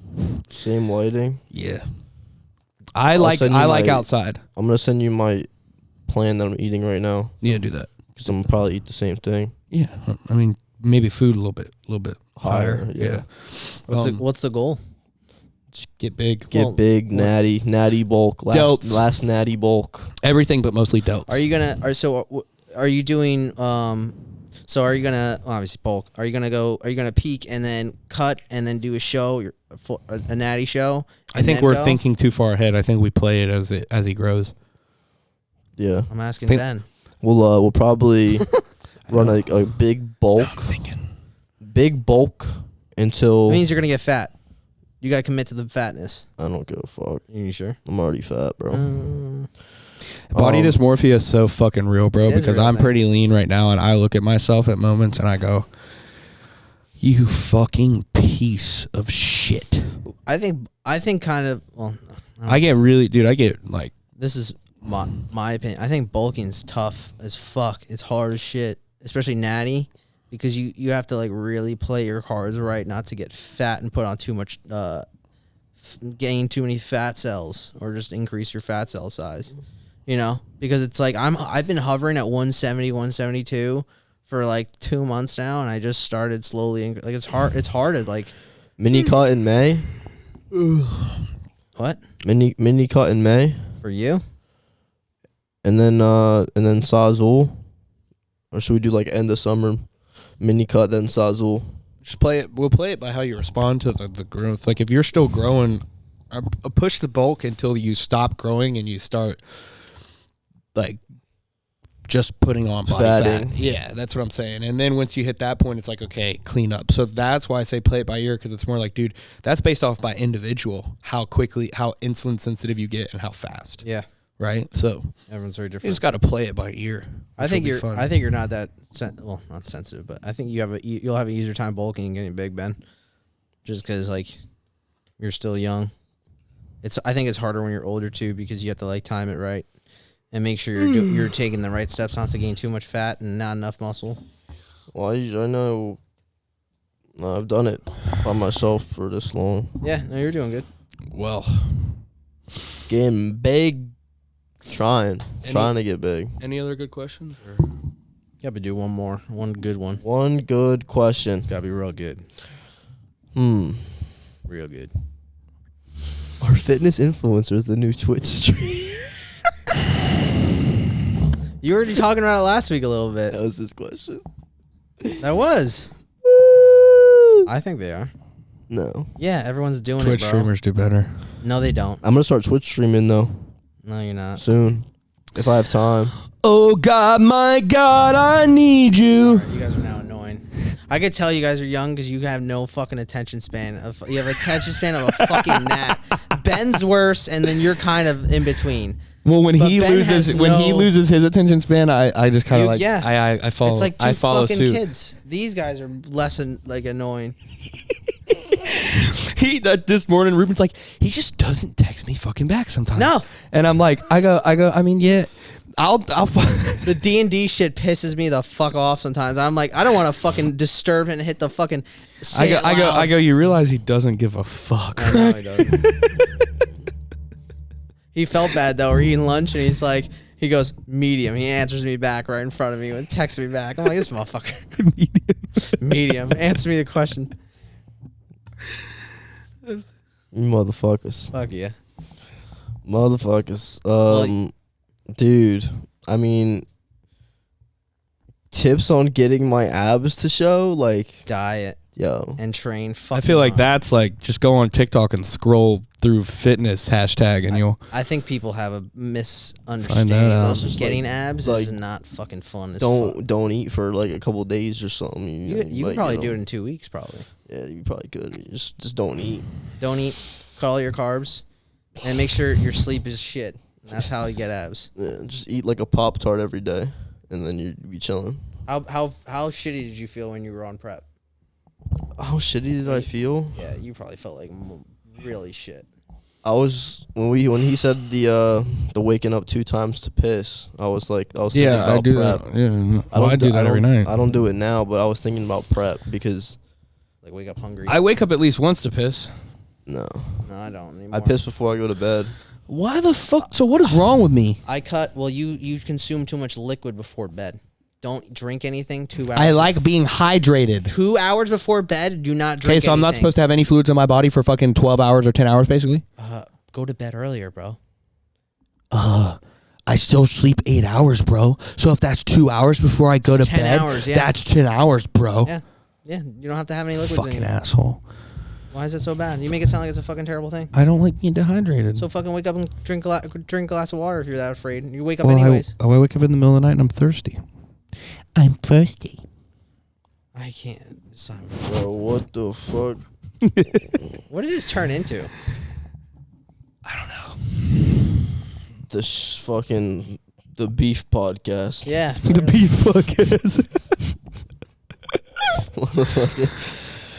Same lighting. yeah. I like send you my- outside. I'm gonna send you my plan that I'm eating right now Yeah, do that. because I'm gonna probably eat the same thing. Yeah, I mean maybe food a little bit higher. Higher, Yeah. yeah. What's the goal? Just get big. Get Well, big, natty bulk. Delts. Last natty bulk. Everything but mostly delts. Are you gonna? Are you doing? So are you gonna obviously bulk? Are you gonna peak and then cut and then do a show, a natty show? I and think then we're go? thinking too far ahead. I think we play it as he grows. Yeah. I'm asking Think- Ben. We'll probably run a big bulk. Big bulk until It means you're gonna get fat. You gotta commit to the fatness. I don't give a fuck. You sure? I'm already fat, bro. Body Um, dysmorphia is so fucking real, bro, It is a because real I'm thing. pretty lean right now, and I look at myself at moments and I go, you fucking piece of shit. I think kind of. Well, I get really, dude, I get like, this is my opinion. I think bulking's tough as fuck. It's hard as shit, especially natty, because you have to like really play your cards right, not to get fat and put on too much, gain too many fat cells, or just increase your fat cell size. You know, because it's like I've been hovering at 170, 172 for like 2 months now, and I just started slowly. Like it's hard. It's hard to like mini cut in May. what Mini cut in May, for you. and then Sazul, or should we do like end of summer, mini cut then Sazul? just play it. We'll play it by how you respond to the growth. Like if you're still growing, push the bulk until you stop growing and you start like just putting on body Fatting. fat. Yeah, that's what I'm saying. And then once you hit that point, it's like, okay, clean up. So that's why I say play it by ear, because it's more like, dude, that's based off by individual, how quickly, how insulin sensitive you get and how fast. Yeah, Right? So everyone's very you different. just got to play it by ear. I think you're not that well, not sensitive, but I think you'll have an easier time bulking and getting big, Ben. Just because like you're still young. I think it's harder when you're older too, because you have to like time it right and make sure you're taking the right steps not to gain too much fat and not enough muscle. Well, I know. I've done it by myself for this long. Yeah, no, you're doing good. Well, Getting big, trying Any- to get big. any other good questions? Or? Yeah, but do one more, one good one. One good question. It's gotta be real good, real good. Are fitness influencers the new Twitch stream? You were already talking about it last week a little bit. That was his question. That was. I think they are. No. Yeah, everyone's doing Twitch it, bro. streamers do better. No, they don't. I'm gonna start Twitch streaming though No, you're not. soon, if I have time. Oh God, my God, I need you. You guys are now annoying. I could tell you guys are young because you have no fucking attention span. You have attention span of a fucking gnat. Ben's worse, and then you're kind of in between. Well, when But he Ben loses has he no- loses his attention span, I just kind of You- like yeah. I follow It's like two I follow fucking suit. kids. These guys are less like annoying. This morning Ruben's like, he just doesn't text me fucking back sometimes. No. And I'm like, I go. I mean, yeah, I'll. The D&D shit pisses me the fuck off sometimes. I'm like, I don't want to fucking disturb him and hit the fucking. I go. You realize he doesn't give a fuck. I know he doesn't. He felt bad though. We're eating lunch and he's like, he goes medium. He answers me back right in front of me and texts me back. I'm like, this motherfucker. Medium. Answer me the question. You motherfuckers. Fuck yeah. Motherfuckers. Dude, I mean, tips on getting my abs to show, like, Diet yo. and train. I Fucking feel like hard. that's like just go on TikTok and scroll through fitness hashtag and you'll. I think people have a misunderstanding. out. of Getting abs is like, not fucking fun. As Don't eat for like a couple days or something. You could probably do it in 2 weeks, probably. Yeah, you probably could. You just don't eat. Don't eat. Cut all your carbs, and make sure your sleep is shit. That's how you get abs. Yeah, just eat like a Pop-Tart every day, and then you'd be chilling. How shitty did you feel when you were on prep? How shitty did I feel? Yeah, you probably felt like really shit. I was when he said the waking up 2 times to piss. I was thinking Yeah, about I do prep. that. Yeah, I do that every night. I don't do it now, but I was thinking about prep because Like wake up hungry. I wake up at least once to piss. no, No, I don't anymore. I piss before I go to bed. Why the fuck? So what is wrong with me? I cut. Well, you consume too much liquid before bed. Don't drink anything 2 hours. I like being hydrated. 2 hours before bed. Do not drink. Okay, so I'm not anything. supposed to have any fluids in my body for fucking 12 hours or 10 hours, basically? Go to bed earlier, bro. I still sleep 8 hours, bro. So if that's 2 hours before I go to 10 bed, hours, yeah. that's 10 hours, bro. Yeah, yeah. You don't have to have any liquids in Fucking you. asshole. Why is it so bad? You make it sound like it's a fucking terrible thing. I don't like being dehydrated. So fucking wake up and drink a glass of water if you're that afraid. You wake up well, anyways. I wake up in the middle of the night and I'm thirsty. I'm thirsty. I can't. Simon. Bro, what the fuck? What did this turn into? I don't know. The beef podcast. Yeah. The beef podcast.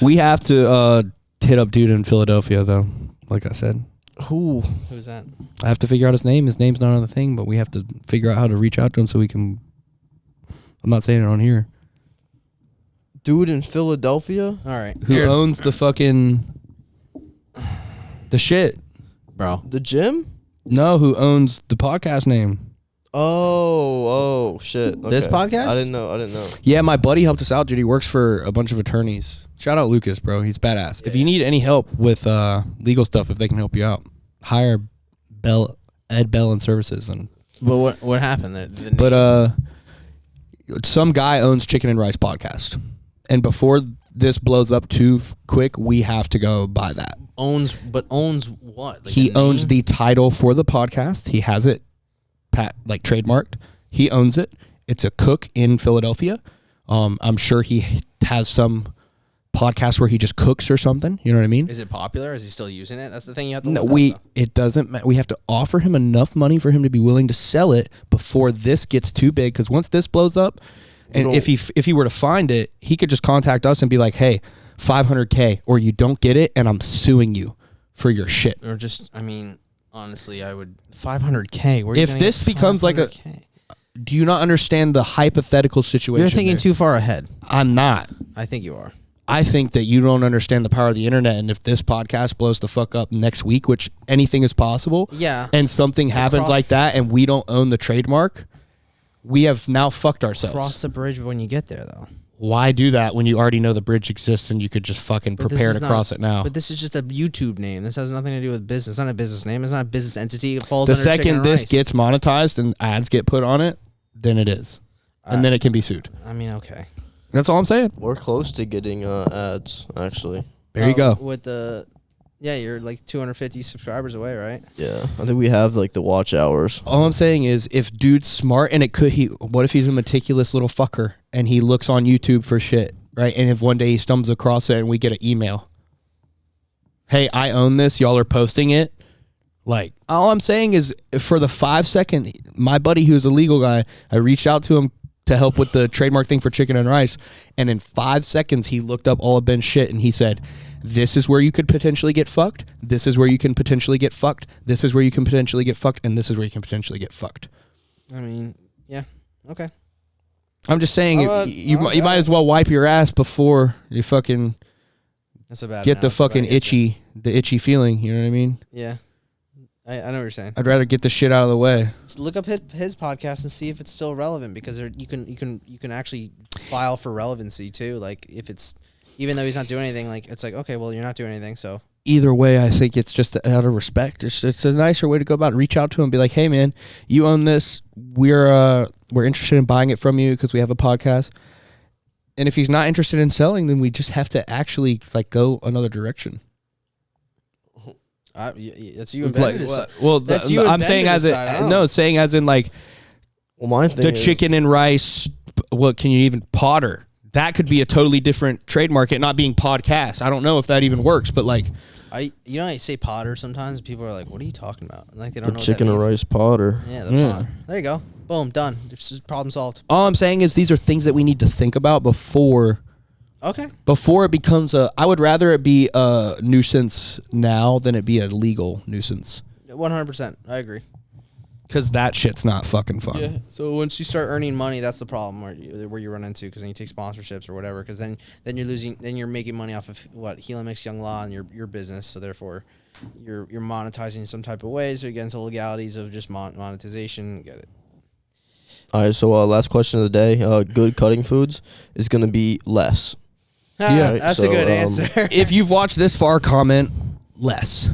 We have to hit up dude in Philadelphia, though. Like I said, Who? Who's that? I have to figure out his name. His name's not on the thing, but we have to figure out how to reach out to him so we can. I'm not saying it on here. Dude in Philadelphia? All right. Who owns the fucking the shit? Bro. The gym? No, who owns the podcast name? Oh, shit. This Okay. podcast? I didn't know. Yeah, my buddy helped us out, dude. He works for a bunch of attorneys. Shout out Lucas, bro. He's badass. If you need any help with legal stuff, if they can help you out, hire Ed Bell and Services. And But what happened? The but some guy owns Chicken and Rice Podcast, and before this blows up too quick, we have to go buy that. owns what? Like He a owns name? the title for the podcast. He has it trademarked. He owns it. It's a cook in Philadelphia. I'm sure he has some podcast where he just cooks or something. You know what I mean? Is it popular? Is he still using it? That's the thing you have to. No, look up, though. it doesn't matter. We have to offer him enough money for him to be willing to sell it before this gets too big. Because once this blows up, and if he were to find it, he could just contact us and be like, "Hey, $500K, or you don't get it, and I'm suing you for your shit." Or just, I mean, honestly, I would 500K. Where are you If gonna this get becomes like a- 500K? Do you not understand the hypothetical situation? You're thinking there? too far ahead. I'm not. I think you are. I think that you don't understand the power of the internet, and if this podcast blows the fuck up next week, which anything is possible, Yeah. and something happens Across- like that, and we don't own the trademark, we have now fucked ourselves. Cross the bridge when you get there, though. Why do that when you already know the bridge exists and you could just fucking But this prepare is to not- cross it now? But this is just a YouTube name. This has nothing to do with business. It's not a business name. It's not a business entity. It falls The under Chicken second and this Rice. gets monetized and ads get put on it, then it is. And then it can be sued. I mean, okay. That's all I'm saying. We're close to getting ads, actually. There you go. With the, yeah, you're like 250 subscribers away, right? Yeah. I think we have like the watch hours. All I'm saying is, if dude's smart, and what if he's a meticulous little fucker and he looks on YouTube for shit, right? And if one day he stumbles across it and we get an email, "Hey, I own this. Y'all are posting it. Like, all I'm saying is for the 5 second, my buddy who's a legal guy, I reached out to him to help with the trademark thing for chicken and rice. And in 5 seconds, he looked up all of Ben's shit and he said, this is where you could potentially get fucked. This is where you can potentially get fucked. This is where you can potentially get fucked. And this is where you can potentially get fucked. I mean, yeah. Okay. I'm just saying, you might as well wipe your ass before you fucking That's a bad get the analogy, but I fucking get you. itchy feeling. You know what I mean? Yeah. I know what you're saying. I'd rather get the shit out of the way. Just look up his podcast and see if it's still relevant, because you can actually file for relevancy too. Like if it's, even though he's not doing anything, like it's like, okay, well, you're not doing anything, so. Either way, I think it's just out of respect. It's a nicer way to go about it. Reach out to him and be like, hey man, you own this. We're interested in buying it from you because we have a podcast. And if he's not interested in selling, then we just have to actually like go another direction. That's you and Ben Like, to decide. well, That's you and I'm Ben saying to as decide, I don't no, know. saying as in like Well, my thing the is, chicken and rice. What can you even potter? That could be a totally different trademark. It not being podcast. I don't know if that even works, but like. I say Potter sometimes. People are like, "What are you talking about?" Like they don't know chicken what and that means. rice Potter. Yeah, the Potter. There you go. Boom, done. This is problem solved. All I'm saying is these are things that we need to think about before Okay. it becomes a. I would rather it be a nuisance now than it be a legal nuisance. 100%. I agree. Because that shit's not fucking fun. Yeah. So once you start earning money, that's the problem where you run into, because then you take sponsorships or whatever. Because then you're making money off of what Hela Mix Young Law and your business. So therefore, you're monetizing some type of way. So against the legalities of just monetization, get it. All right, so last question of the day. Good cutting foods is going to be less. Yeah, Right, that's so, a good answer. If you've watched this far, comment less.